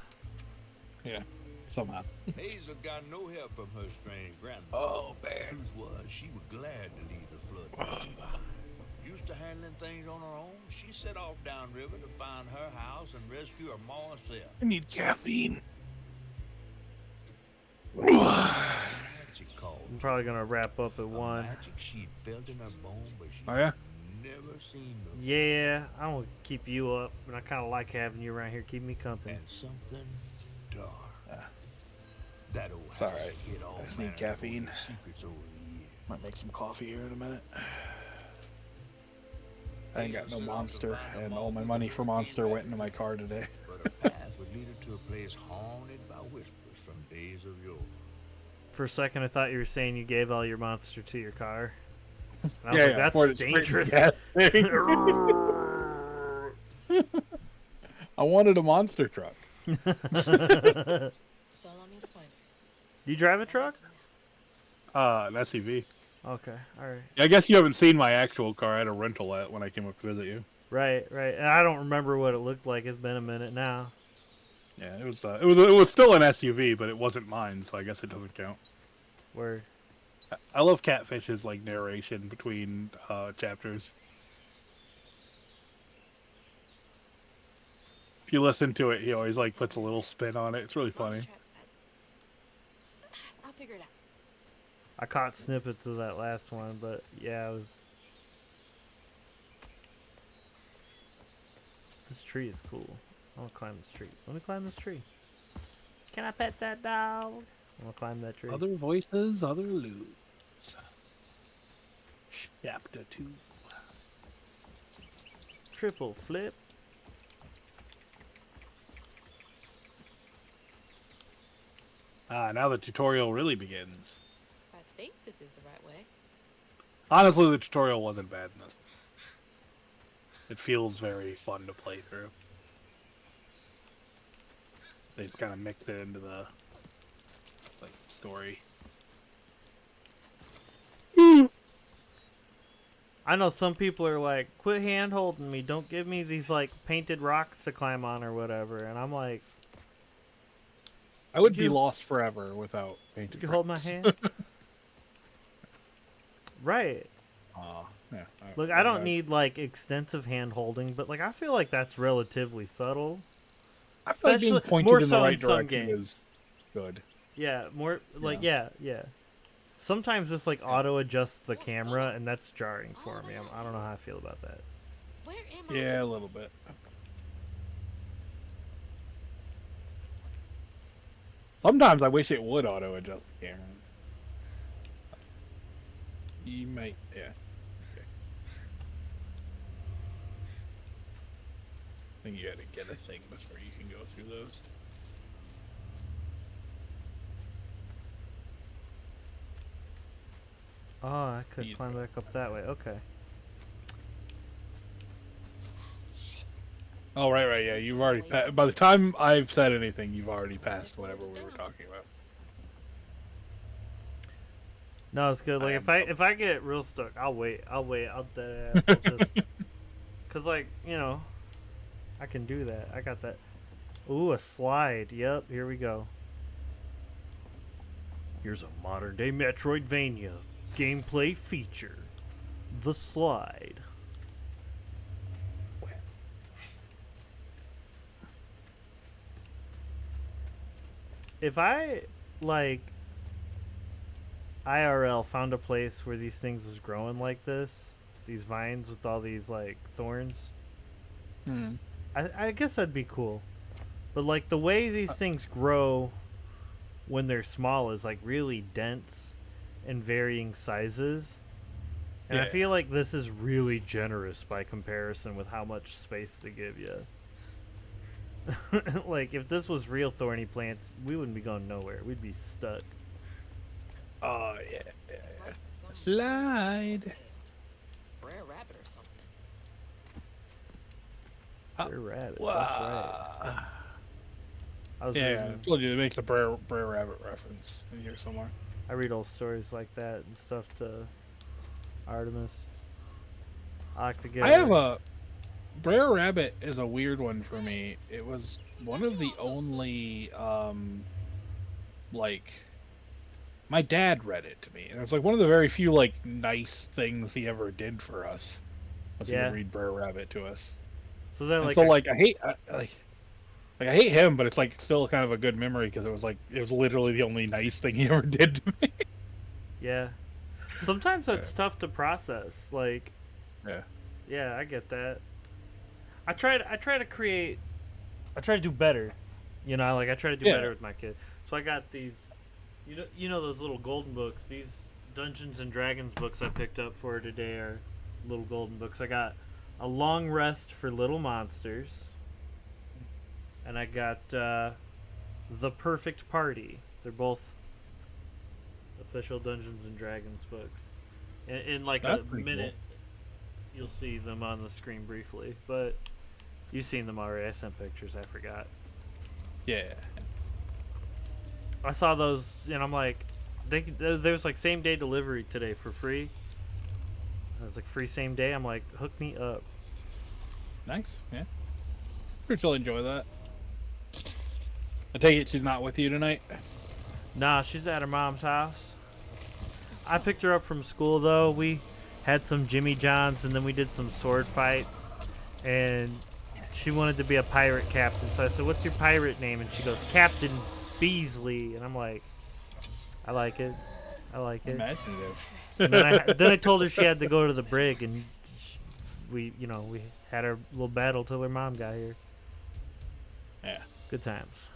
Yeah. Somehow. Hazel got no help from her strange grandmother. Oh man. Truth was, she was glad to leave the flood region. Used to handling things on her own, she set off downriver to find her house and rescue her ma herself. I need caffeine. Magic called. I'm probably gonna wrap up at 1. Magic she'd felt in her bone, but she Oh yeah. never seen before. Yeah, I want to keep you up, and I kind of like having you around here, keep me company. And something dark. Yeah. That old It's all house right. hid all I just need manner of caffeine. ugly secrets over the years. Might make some coffee here in a minute. I ain't got no Monster, and all my money for Monster went into my car today. But a path would lead her to a place haunted by whispers from days of yore. For a second, I thought you were saying you gave all your monster to your car. And I was Yeah, like, yeah, for that's the dangerous. gas thing. I wanted a monster truck. That's all I need to find her. Do you drive a truck? An SUV. Okay, all right. I guess you haven't seen my actual car. I had a rental at when I came up to visit you. Right. And I don't remember what it looked like. It's been a minute now. Yeah, it was still an SUV, but it wasn't mine, so I guess it doesn't count. Where I love Catfish's like narration between chapters. If you listen to it, he always like puts a little spin on it. It's really funny. I'll figure it out. I caught snippets of that last one, but yeah, it was. This tree is cool. I want to climb this tree. Let me climb this tree. Can I pet that dog? I want to climb that tree. Other voices, other loops. Chapter 2. Triple flip. Ah, now the tutorial really begins. I think this is the right way. Honestly, the tutorial wasn't bad in this. It feels very fun to play through. They've kind of mixed it into the like story. I know some people are like, quit hand holding me. Don't give me these like painted rocks to climb on or whatever. And I'm like, I would Did be you- lost forever without painted. did you hold my rocks. hand? Right. Yeah. Look, I don't need like extensive hand holding, but like I feel like that's relatively subtle. I feel like being especially- pointed more in the so right in some direction games. is good. Yeah, more like yeah. Sometimes this like auto adjusts the camera, and that's jarring for me. I don't know how I feel about that. Where am I? Yeah, a little bit. Sometimes I wish it would auto adjust the camera. You might, yeah. Okay. I think you gotta get a thing before you can go through those. Oh, I could You- climb back up that way. Okay. Oh, right, yeah. You've already by the time I've said anything, you've already passed whatever we were talking about. No, it's good. Like I if I get real stuck, I'll wait. I'll dead ass. I'll just, cause like I can do that. I got that. Ooh, a slide. Yep, here we go. Here's a modern day Metroidvania gameplay feature, the slide. If I like IRL found a place where these things was growing like this, these vines with all these like thorns, I guess that'd be cool. But like the way these things grow when they're small is like really dense and varying sizes. And I Yeah. feel like this is really generous by comparison with how much space they give you. Like if this was real thorny plants, we wouldn't be going nowhere. We'd be stuck. Oh, yeah. It's like some Slide. Brer rabbit or something. They're rabbit. That's right. Wow. I was Yeah, I reading, told you to make the Brer Rabbit reference in here somewhere. I read old stories like that and stuff to Artemis. I like to get. I have a Brer Rabbit is a weird one for me. It was one of the only like my dad read it to me, and it's like one of the very few like nice things he ever did for us. Was he Yeah. would read Brer Rabbit to us. So is that And like so a- like I hate I hate him, but it's like still kind of a good memory because it was literally the only nice thing he ever did to me. yeah. Sometimes that's tough to process. Like, Yeah. yeah, I get that. I try to do better. Like I try to do Yeah. better with my kid. So I got these, you know those little golden books. These Dungeons and Dragons books I picked up for her today are little golden books. I got A Long Rest for Little Monsters, and I got The Perfect Party. They're both official Dungeons and Dragons books. In like That's a pretty minute, you'll see them on the screen briefly, but you've seen them already. I sent pictures. I forgot. Yeah. I saw those, and I'm like, there's like same day delivery today for free. I was like, free same day. I'm like, hook me up. Nice. Yeah. Sure, she'll enjoy that. I take it she's not with you tonight? Nah, she's at her mom's house. I picked her up from school, though. We had some Jimmy Johns, and then we did some sword fights. And she wanted to be a pirate captain. So I said, what's your pirate name? And she goes, Captain Beasley. And I'm like, I like it. I like it. Imaginative. And then I told her she had to go to the brig, and we had our little battle till her mom got here. Yeah. Good times.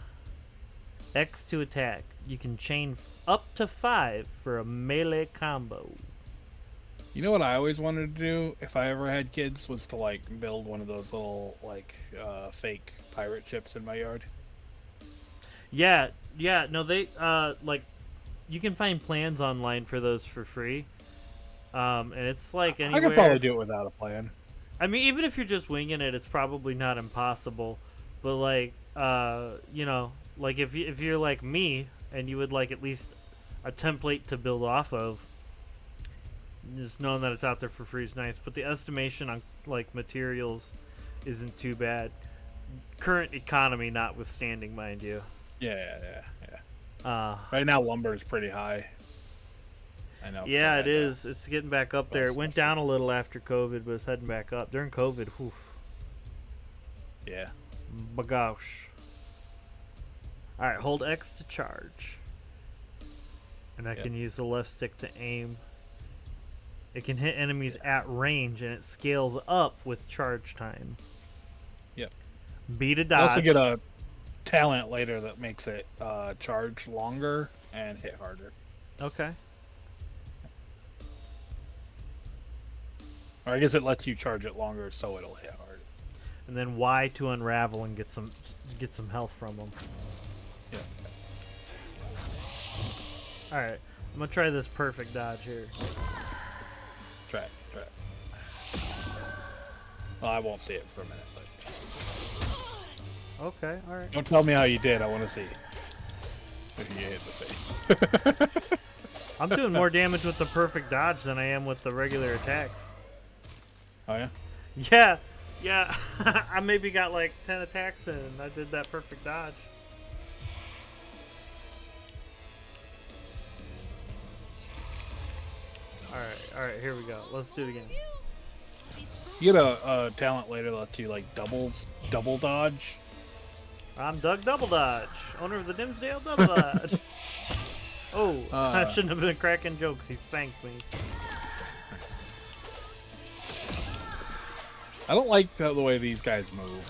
X to attack. You can chain up to 5 for a melee combo. You know what I always wanted to do if I ever had kids was to like build one of those little like fake pirate ships in my yard. Yeah, no, they like you can find plans online for those for free. And it's like anywhere. I could probably do it without a plan. I mean, even if you're just winging it, it's probably not impossible. But like, like if you're like me and you would like at least a template to build off of, just knowing that it's out there for free is nice. But the estimation on like materials isn't too bad. Current economy notwithstanding, mind you. Yeah. Uh, Right now, lumber is pretty high. I know. Yeah, it is. It's getting back up there. It went down a little after COVID, but it's heading back up. During COVID, whew. Yeah. Bagosh. Alright, hold X to charge. And I can use the left stick to aim. It can hit enemies at range, and it scales up with charge time. Yep. Beat a You dodge. also get a talent later that makes it charge longer and hit harder. Okay. Or I guess it lets you charge it longer, so it'll hit harder. And then Y to unravel and get some health from them. Yeah. Alright, I'm gonna try this perfect dodge here. Try it. Well, I won't see it for a minute, but Okay, alright. don't tell me how you did. I want to see if you hit the face. I'm doing more damage with the perfect dodge than I am with the regular attacks. Oh yeah. Yeah. I maybe got like 10 attacks in, and I did that perfect dodge. Alright, here we go. Let's do it again. You get a talent later that lets you like double dodge. I'm Doug Double Dodge, owner of the Dimsdale Double Dodge. Oh, I shouldn't have been cracking jokes. He spanked me. I don't like the way these guys move.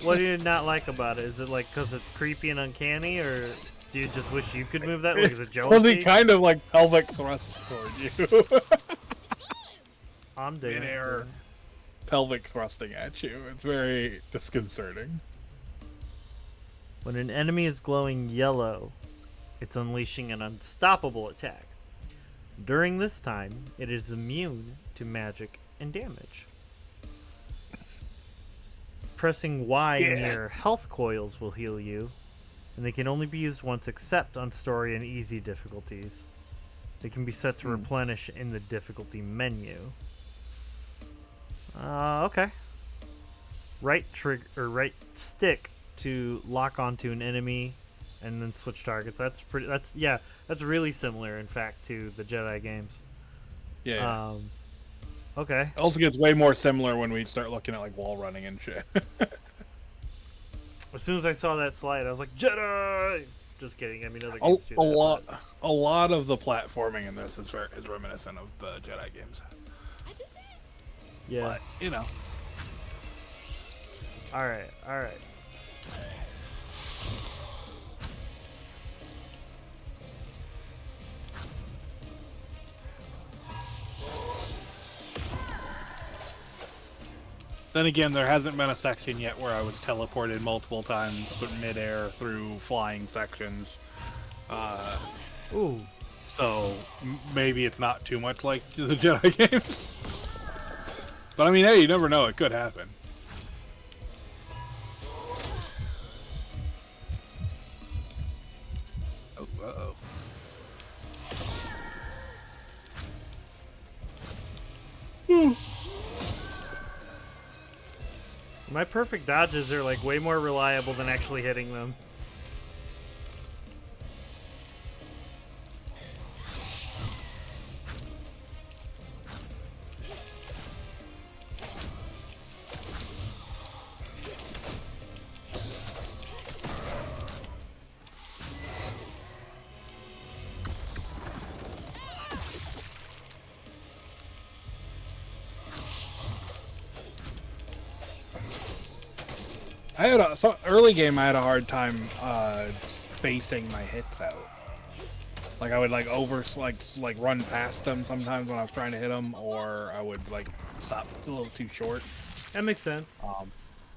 What do you not like about it? Is it like because it's creepy and uncanny, or do you just wish you could move that? Like, is it jealousy? Well, they kind of like pelvic thrust toward you. I'm digging it. Midair pelvic thrusting at you. It's very disconcerting. When an enemy is glowing yellow, it's unleashing an unstoppable attack. During this time, it is immune to magic and damage. Pressing Y near health coils will heal you, and they can only be used once except on story and easy difficulties. They can be set to replenish in the difficulty menu. Okay. Right stick to lock onto an enemy and then switch targets. That's really similar in fact to the Jedi games. Yeah. Okay. It also gets way more similar when we start looking at like wall running and shit. As soon as I saw that slide, I was like, Jedi! Just kidding. I mean, other games do that. A lot of the platforming in this is reminiscent of the Jedi games. Yeah. But, you know. Alright. Then again, there hasn't been a section yet where I was teleported multiple times but midair through flying sections. Ooh. So maybe it's not too much like the Jedi games. But I mean, hey, you never know. It could happen. Oh, uh-oh. My perfect dodges are like way more reliable than actually hitting them. I had early game. I had a hard time spacing my hits out. Like I would like like run past them sometimes when I was trying to hit them, or I would like stop a little too short. That makes sense.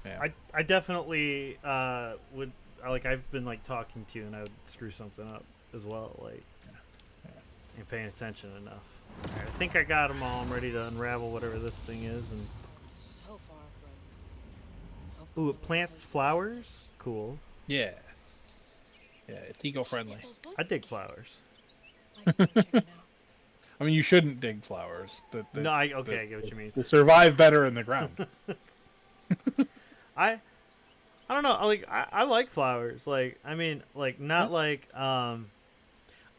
Yeah. I definitely would like I've been like talking to you and I would screw something up as well. Like you're paying attention enough. All right, I think I got them all. I'm ready to unravel whatever this thing is and. I'm so far Ooh, it plants flowers? Cool. Yeah. Yeah, it's eco-friendly. I dig flowers. I mean, you shouldn't dig flowers. No, I get what you mean. They survive better in the ground. I don't know. I like flowers. Like I mean, like not like I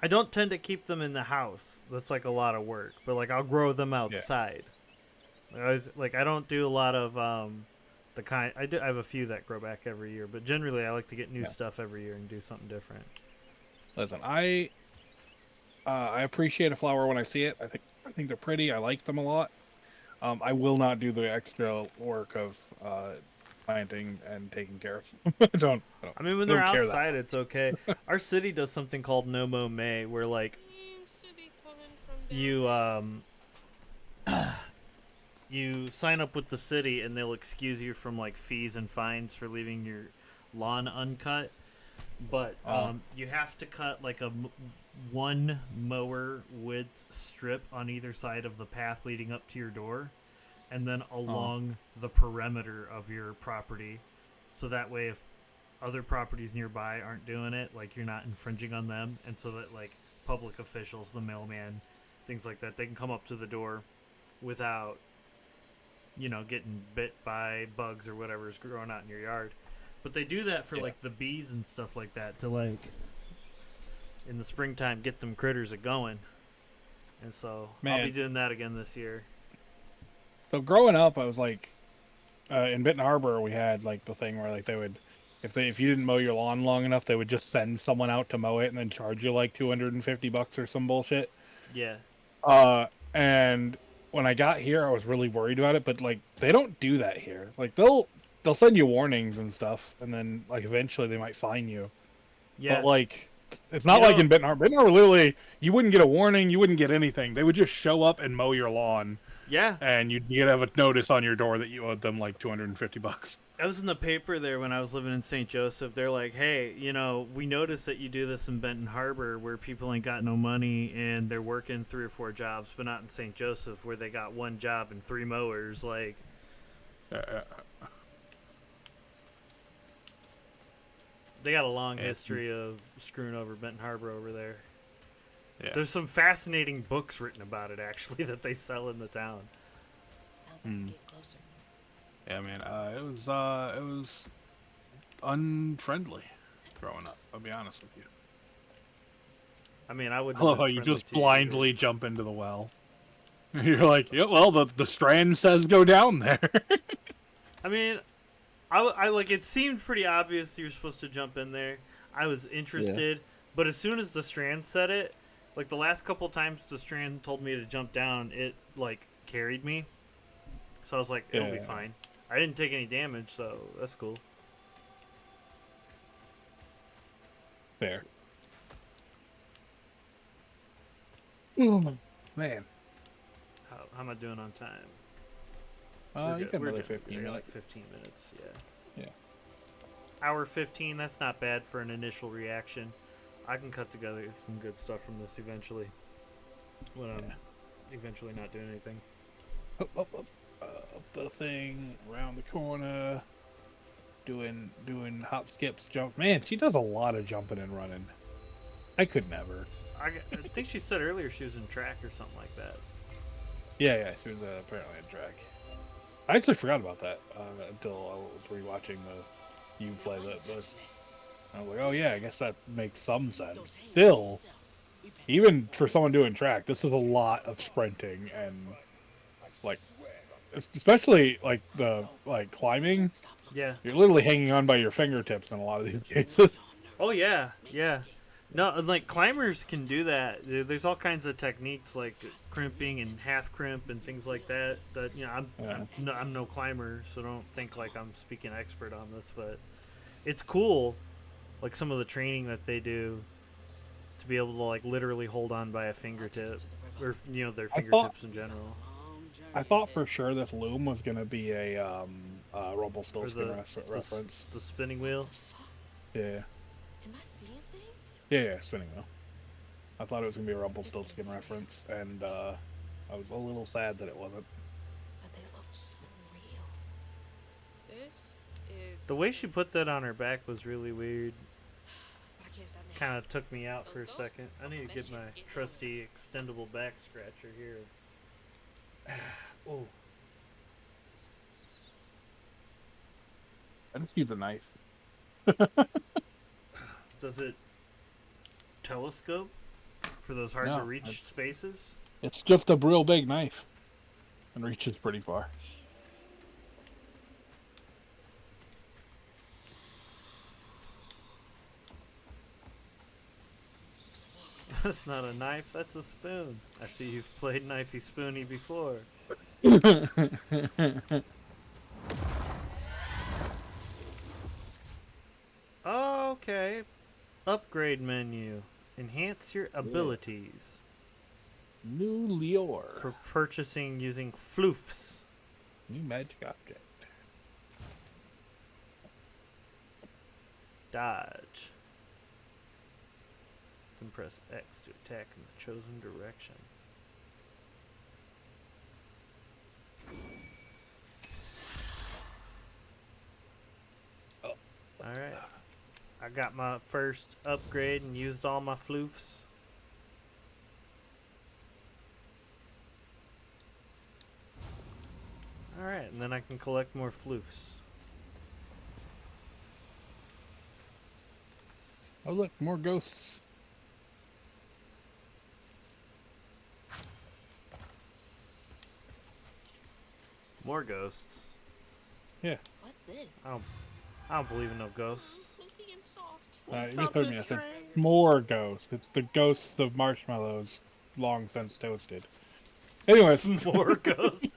don't tend to keep them in the house. That's like a lot of work. But like I'll grow them outside. Yeah. I don't do a lot of the kind I have a few that grow back every year, but generally I like to get new stuff every year and do something different. Listen, I appreciate a flower when I see it. I think they're pretty. I like them a lot. I will not do the extra work of planting and taking care of them. I mean, when they're outside, it's okay. Our city does something called No Mow May, where like you you sign up with the city and they'll excuse you from like fees and fines for leaving your lawn uncut, but you have to cut like one mower width strip on either side of the path leading up to your door, and then along the perimeter of your property, so that way if other properties nearby aren't doing it, like you're not infringing on them, and so that like public officials, the mailman, things like that, they can come up to the door without getting bit by bugs or whatever's growing out in your yard. But they do that for like the bees and stuff like that to like in the springtime get them critters a going. And so I'll be doing that again this year. So growing up, I was like, in Benton Harbor, we had like the thing where like they would, if you didn't mow your lawn long enough, they would just send someone out to mow it and then charge you like $250 or some bullshit. Yeah. And when I got here, I was really worried about it, but like they don't do that here. Like they'll send you warnings and stuff, and then like eventually they might fine you. Yeah. But like it's not like in Benton Harbor. Benton Harbor, literally, you wouldn't get a warning, you wouldn't get anything. They would just show up and mow your lawn. Yeah. And you'd have a notice on your door that you owed them like $250. I was in the paper there when I was living in St. Joseph. They're like, hey, we noticed that you do this in Benton Harbor where people ain't got no money and they're working 3 or 4 jobs, but not in St. Joseph where they got 1 job and 3 mowers. Like, they got a long history of screwing over Benton Harbor over there. Yeah. There's some fascinating books written about it, actually, that they sell in the town. Sounds like get closer. Yeah, man, it was unfriendly growing up, I'll be honest with you. I mean, I wouldn't. I love how you just blindly jump into the well. You're like, yeah, well, the strand says go down there. I mean, I like, it seemed pretty obvious you're supposed to jump in there. I was interested, but as soon as the strand said it, like the last couple times the strand told me to jump down, it like carried me. So I was like, it'll be fine. I didn't take any damage, so that's cool. Fair. Oh, man. How am I doing on time? You got another 15 minutes. Like 15 minutes, yeah. Yeah. Hour 15, that's not bad for an initial reaction. I can cut together some good stuff from this eventually. When I'm eventually not doing anything. Up the thing, around the corner, doing hop, skips, jump. Man, she does a lot of jumping and running. I could never. I think she said earlier she was in track or something like that. Yeah, she was apparently in track. I actually forgot about that. until I was rewatching you play this. I was like, oh yeah, I guess that makes some sense. Still, even for someone doing track, this is a lot of sprinting and like, especially like the climbing. Yeah. You're literally hanging on by your fingertips in a lot of these cases. Oh yeah, yeah. No, like climbers can do that. There's all kinds of techniques like crimping and half crimp and things like that. That I'm no climber, so don't think like I'm speaking expert on this, but it's cool. Like some of the training that they do to be able to like literally hold on by a fingertip, or their fingertips in general. I thought for sure this loom was gonna be a Rumpelstiltskin The, reference. the spinning wheel. Yeah. Am I seeing things? Yeah, spinning wheel. I thought it was gonna be a Rumpelstiltskin reference, and I was a little sad that it wasn't. But they look so real. This is. The way she put that on her back was really weird. I can't stop now. Kind of took me out for a Those second. I need to get my trusty extendable back scratcher here. Oh. I just use a knife. Does it telescope for those hard to reach spaces? It's just a real big knife, and reaches pretty far. That's not a knife, that's a spoon. I see you've played Knifey Spoony before. Okay. Upgrade menu. Enhance your abilities. New Lior. For purchasing using floofs. New magic object. Dodge. Then press X to attack in the chosen direction. Oh. Alright. I got my first upgrade and used all my floofs. Alright, and then I can collect more floofs. Oh look, more ghosts. More ghosts. Yeah. What's this? I don't believe in no ghosts. Fluffy and soft. You misheard me. I said more ghosts. It's the ghosts of marshmallows, long since toasted. Anyways. More ghosts.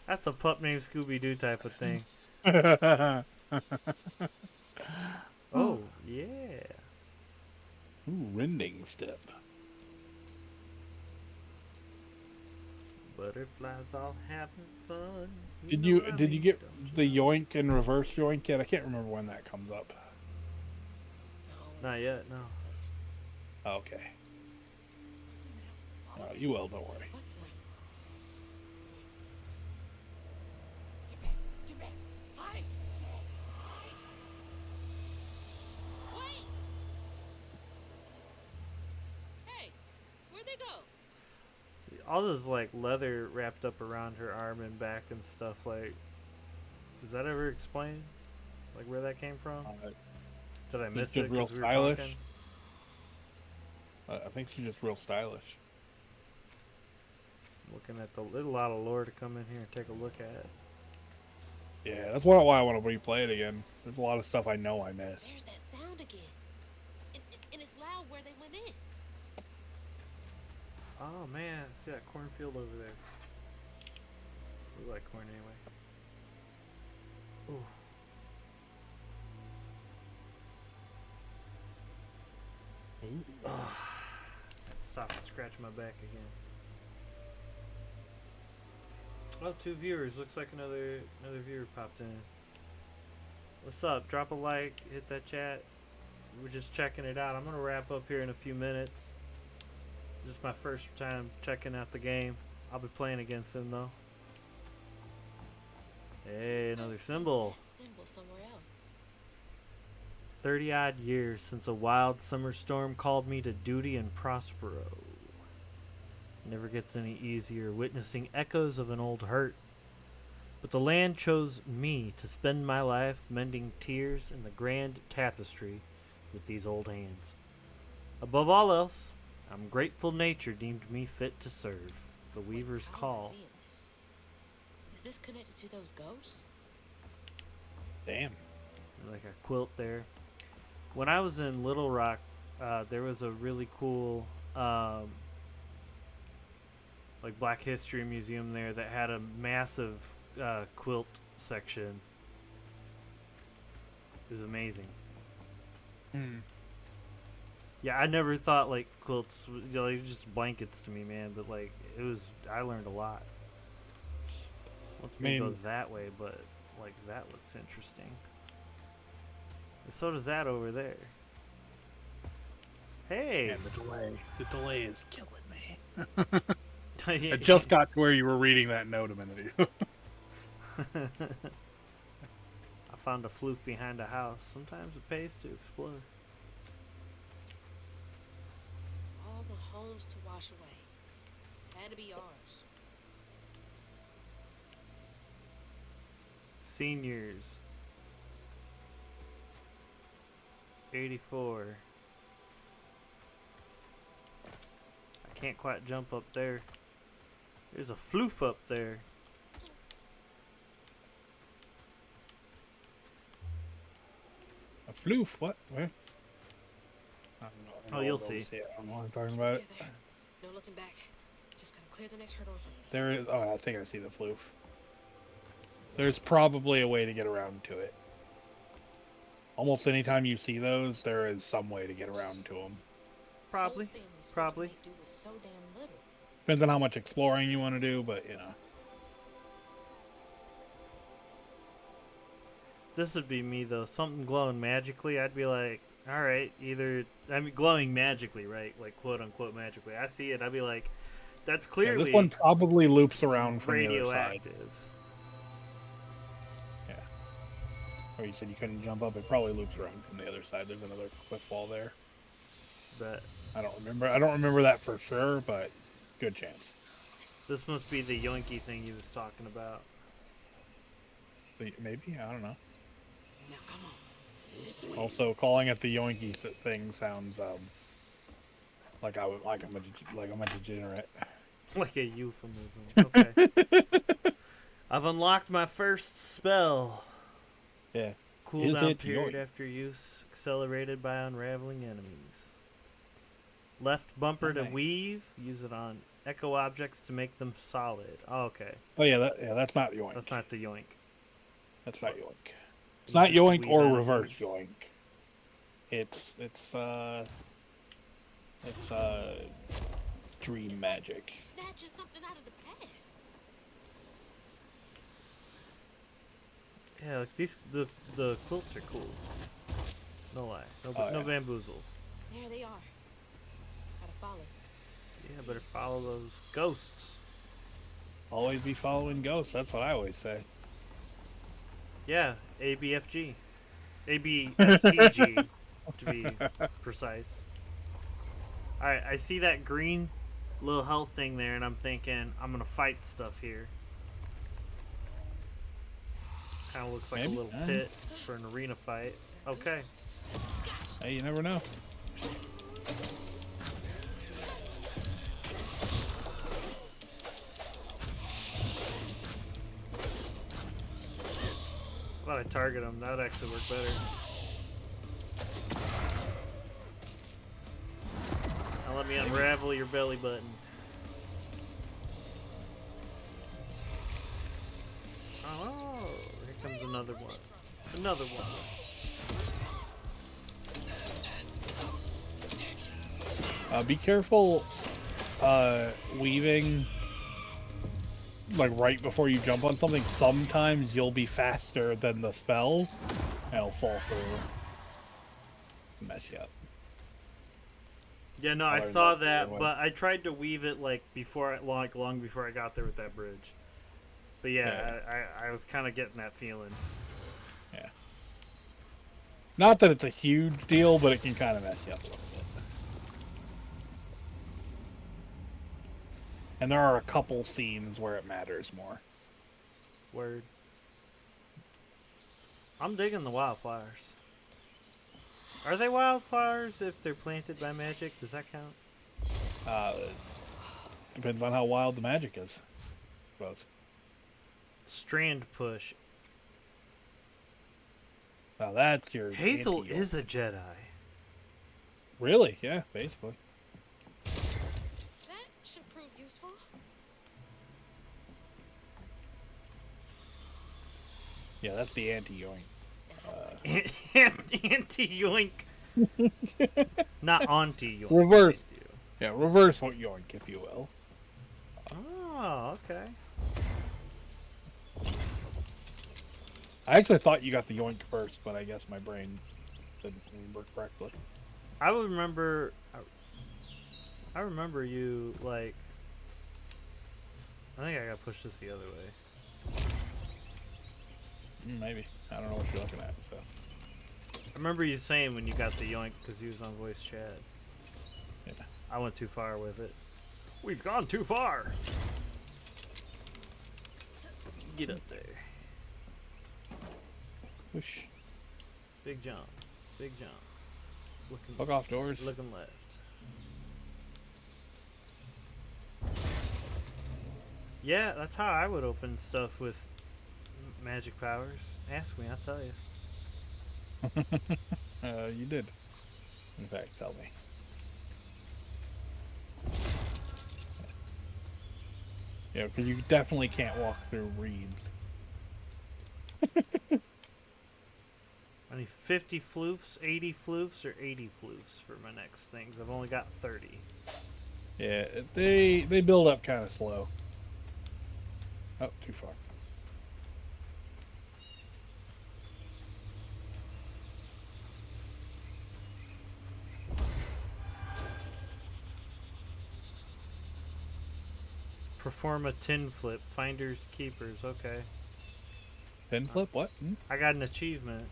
That's a pup named Scooby-Doo type of thing. Oh, yeah. Ooh, rending step. Butterflies all having fun. Did you get the yoink and reverse yoink yet? I can't remember when that comes up. Not yet, no. Okay. You will, don't worry. Hey, where'd they go? All this like leather wrapped up around her arm and back and stuff. Like, is that ever explained? Like where that came from? Did I miss it? Real 'cause we were stylish. talking? I think she's just real stylish. Looking at a lot of lore to come in here and take a look at. Yeah, that's why I want to replay it again. There's a lot of stuff I know I missed. There's that sound again. And it's loud where they went in. Oh man, see that cornfield over there. We like corn anyway. Ooh. Stop and scratch my back again. Oh, 2 viewers. Looks like another viewer popped in. What's up? Drop a like, hit that chat. We're just checking it out. I'm gonna wrap up here in a few minutes. This is my first time checking out the game. I'll be playing against him though. Hey, another symbol. Symbol somewhere else. 30 odd years since a wild summer storm called me to duty in Prospero. Never gets any easier witnessing echoes of an old hurt. But the land chose me to spend my life mending tears in the grand tapestry with these old hands. Above all else, I'm grateful nature deemed me fit to serve the weaver's How am I call. seeing this? Is this connected to those ghosts? Damn. Like a quilt there. When I was in Little Rock, there was a really cool like Black History museum there that had a massive quilt section. It was amazing. Hmm. Yeah, I never thought like quilts, like just blankets to me, man. But like it was, I learned a lot. Let's me go that way, but like that looks interesting. And so does that over there. Hey. Man, the delay is killing me. I just got to where you were reading that note a minute ago. I found a floof behind a house. Sometimes it pays to explore. All the homes to wash away. Had to be ours. Seniors. 84. I can't quite jump up there. There's a floof up there. A floof? What? Where? I don't know. Oh, you'll see. I don't know what I'm talking about. Get there. No looking back. Just gotta clear the next hurdle in front of me. There is. Oh, I think I see the floof. There's probably a way to get around to it. Almost anytime you see those, there is some way to get around to them. Probably. Old family's supposed to Probably. make do with so damn little. Depends on how much exploring you want to do, but you know. This would be me though. Something glowing magically, I'd be like, all right, either I mean glowing magically, right? Like quote unquote magically. I see it. I'd be like, that's Yeah, clearly this one probably loops around from the other side. radioactive. Yeah. Or you said you couldn't jump up. It probably loops around from the other side. There's another cliff wall there. But I don't remember that for sure, but good chance. this must be the yoinky thing he was talking about. Maybe, I don't know. Now come on. This way. Also, calling it the yoinky thing sounds like I'm a degenerate. Like a euphemism. Okay. I've unlocked my first spell. Yeah. Cooldown it period yoink? after use, accelerated by unraveling enemies. Left bumper Oh, to nice. weave. Use it on echo objects to make them solid. Oh, okay. Oh yeah, that's not yoink. That's not the yoink. That's not yoink. It's Use not it to yoink weave or enemies. reverse yoink. It's dream magic. Snatching something out of the past. Yeah, like these the quilts are cool. No lie. No, Oh, no yeah. bamboozle. There they are. Gotta follow. Yeah, better follow those ghosts. Always be following ghosts. That's what I always say. Yeah, ABFG. ABFPG, to be precise. Alright, I see that green little health thing there, and I'm thinking, I'm gonna fight stuff here. Kinda looks like Maybe, a little yeah. pit for an arena fight. Okay. Hey, you never know. How about I target him? That would actually work better. Now let me unravel your belly button. Oh, here comes another one. Another one. Be careful weaving like right before you jump on something. Sometimes you'll be faster than the spell and it'll fall through. Mess you up. Yeah, no, I I learned saw that the that, other way. but I tried to weave it like before, like long before I got there with that bridge. But yeah, I was kind of getting that feeling. Yeah. Not that it's a huge deal, but it can kind of mess you up a little bit. And there are a couple scenes where it matters more. Word. I'm digging the wildflowers. Are they wildflowers if they're planted by magic? Does that count? Depends on how wild the magic is, I suppose. Strand push. Now that's your Hazel anti-yoink. is a Jedi. Really? Yeah, basically. That should prove useful. Yeah, that's the anti-yoink. Anti-yoink. Not auntie-yoink. Reverse. Yeah, reverse yoink, if you will. Oh, okay. I actually thought you got the yoink first, but I guess my brain didn't work correctly. I would remember. I remember you like. I think I got pushed this the other way. Maybe. I don't know what you're looking at. So. I remember you saying when you got the yoink because he was on voice chat. Yeah. I went too far with it. We've gone too far. Get up there. Whoosh. Big jump. Big jump. Looking. Fuck off doors. Looking left. Yeah, that's how I would open stuff with magic powers. Ask me, I'll tell you. You did. In fact, tell me. Yeah, because you definitely can't walk through reeds. I need 50 floofs, 80 floofs, or 80 floofs for my next things. I've only got 30. Yeah, they build up kind of slow. Oh, too far. Perform a tin flip. Finders, keepers. Okay. Tin flip? What? I got an achievement.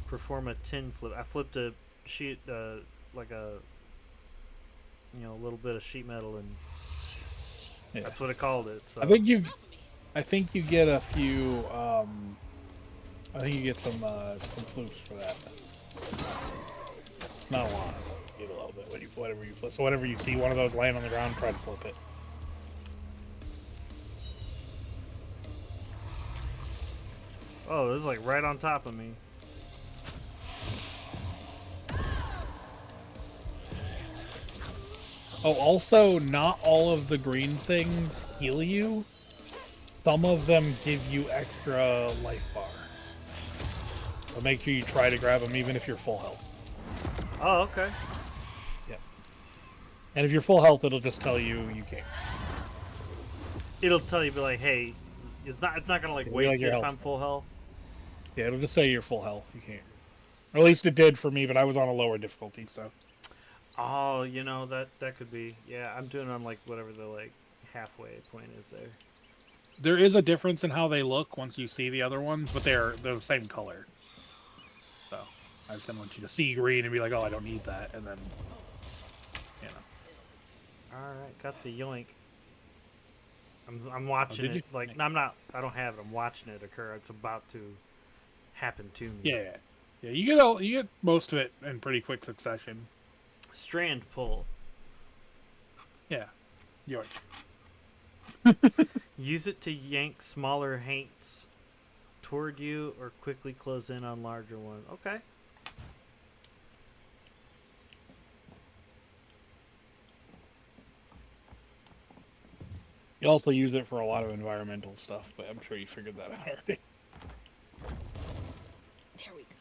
Perform a tin flip. I flipped a sheet, like a, little bit of sheet metal, and Yeah. that's what it called it. So. I think you get a few. I think you get some flukes for that. It's not a lot. You get a little bit whenever you flip. So whenever you see one of those laying on the ground, try to flip it. Oh, this is like right on top of me. Oh, also, not all of the green things heal you. Some of them give you extra life bar. So make sure you try to grab them even if you're full health. Oh, okay. Yeah. And if you're full health, it'll just tell you can't. It'll tell you, be like, hey, it's not gonna like waste it if I'm full health. Yeah, it'll just say you're full health. You can't. Or at least it did for me, but I was on a lower difficulty, so. Oh, that could be. Yeah, I'm doing it on like whatever the like halfway point is there. There is a difference in how they look once you see the other ones, but they're the same color. So I just didn't want you to see green and be like, oh, I don't need that, and then, All right, got the yoink. I'm watching it. Like, no, I'm not. I don't have it. I'm watching it occur. It's about to happen to me. Yeah. You get most of it in pretty quick succession. Strand pull. Yeah. Yoink. Use it to yank smaller haints toward you or quickly close in on larger ones. Okay. You also use it for a lot of environmental stuff, but I'm sure you figured that out already. There we go.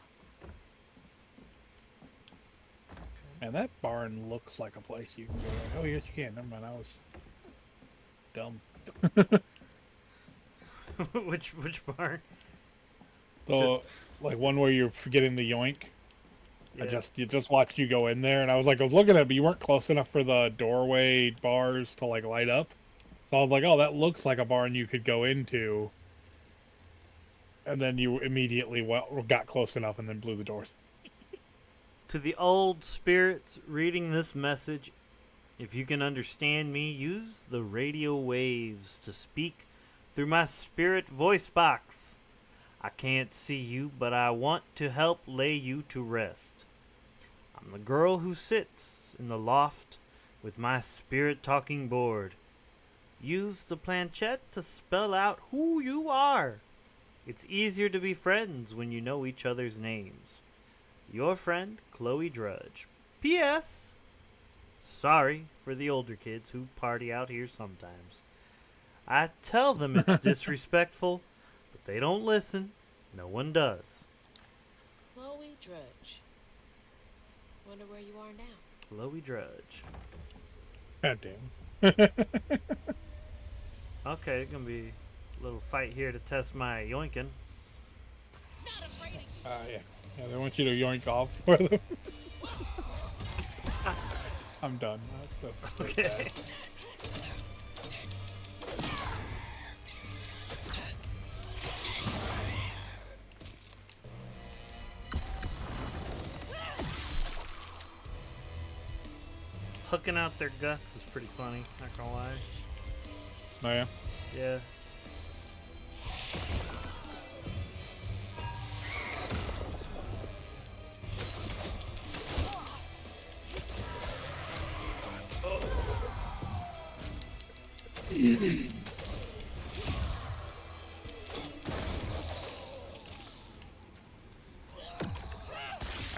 And that barn looks like a place you can go. Oh, yes, you can. Never mind, I was dumb. which barn? So, like one where you're forgetting the yoink. Yeah. You just watched you go in there, and I was looking at it, but you weren't close enough for the doorway bars to like light up. So I was like, oh, that looks like a barn you could go into. And then you immediately got close enough and then blew the doors. To the old spirits reading this message, if you can understand me, use the radio waves to speak through my spirit voice box. I can't see you, but I want to help lay you to rest. I'm the girl who sits in the loft with my spirit-talking board. Use the planchette to spell out who you are. It's easier to be friends when you know each other's names. Your friend, Chloe Drudge. P.S. Sorry for the older kids who party out here sometimes. I tell them it's disrespectful, but they don't listen. No one does. Chloe Drudge. Wonder where you are now. Chloe Drudge. God damn. Okay, gonna be a little fight here to test my yoinkin'. Yeah. Yeah, they want you to yoink off for them. I'm done. That's so Okay. bad. Hooking out their guts is pretty funny, not gonna lie. Oh, yeah. Yeah.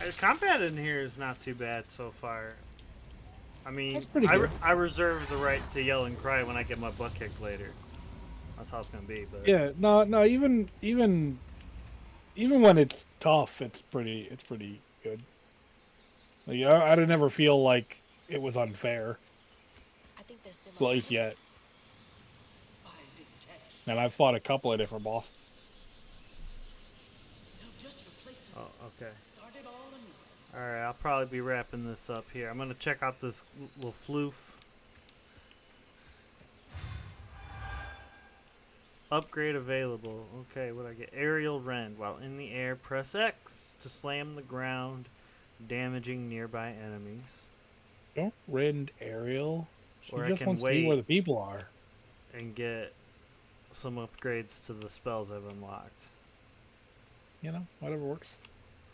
The combat in here is not too bad so far. I mean, That's pretty good. I reserve the right to yell and cry when I get my butt kicked later. That's how it's gonna be. But Yeah, no, even when it's tough, it's pretty good. Like, I'd never feel like it was unfair, I think that's them. at least yet. And I've fought a couple of different bosses. oh, okay. All right, I'll probably be wrapping this up here. I'm gonna check out this little floof. Upgrade available. Okay, what I get? Aerial rend. While in the air, press X to slam the ground, damaging nearby enemies. Don't rend Ariel. She Or I just can wants to be where wait. the people are. And get some upgrades to the spells I've unlocked. You know, whatever works.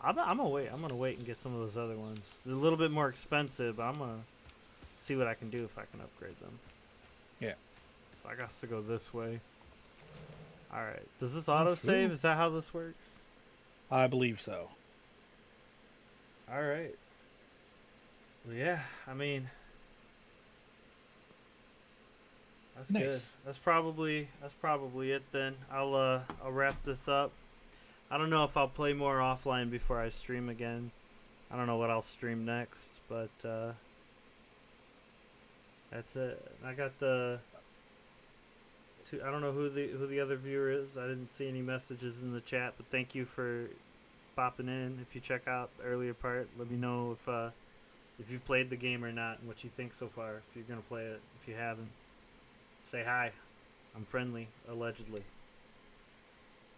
I'm gonna wait. I'm gonna wait and get some of those other ones. They're a little bit more expensive, but I'm gonna see what I can do if I can upgrade them. Yeah. So I got to go this way. All right. Does this auto save? Is that how this works? I believe so. All right. Well, yeah. I mean, that's good. Nice. That's probably it then. I'll wrap this up. I don't know if I'll play more offline before I stream again. I don't know what I'll stream next, but that's it. I got the I don't know who the other viewer is. I didn't see any messages in the chat, but thank you for popping in. If you check out the earlier part, let me know if you've played the game or not and what you think so far. If you're gonna play it, if you haven't, say hi. I'm friendly, allegedly.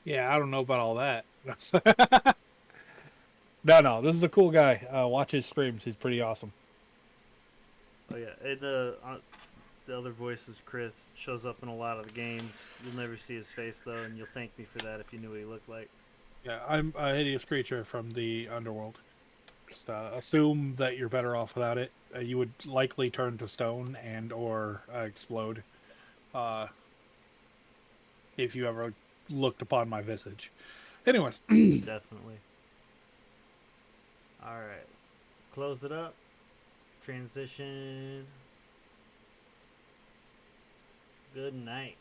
Yeah, I don't know about all that. No, this is a cool guy. Watch his streams. He's pretty awesome. Oh yeah, and the other voice is Chris. Shows up in a lot of the games. You'll never see his face though, and you'll thank me for that if you knew what he looked like. Yeah, I'm a hideous creature from the underworld. Just, assume that you're better off without it. You would likely turn to stone and or explode if you ever looked upon my visage. Anyways. Definitely. All right, close it up. Transition. Good night.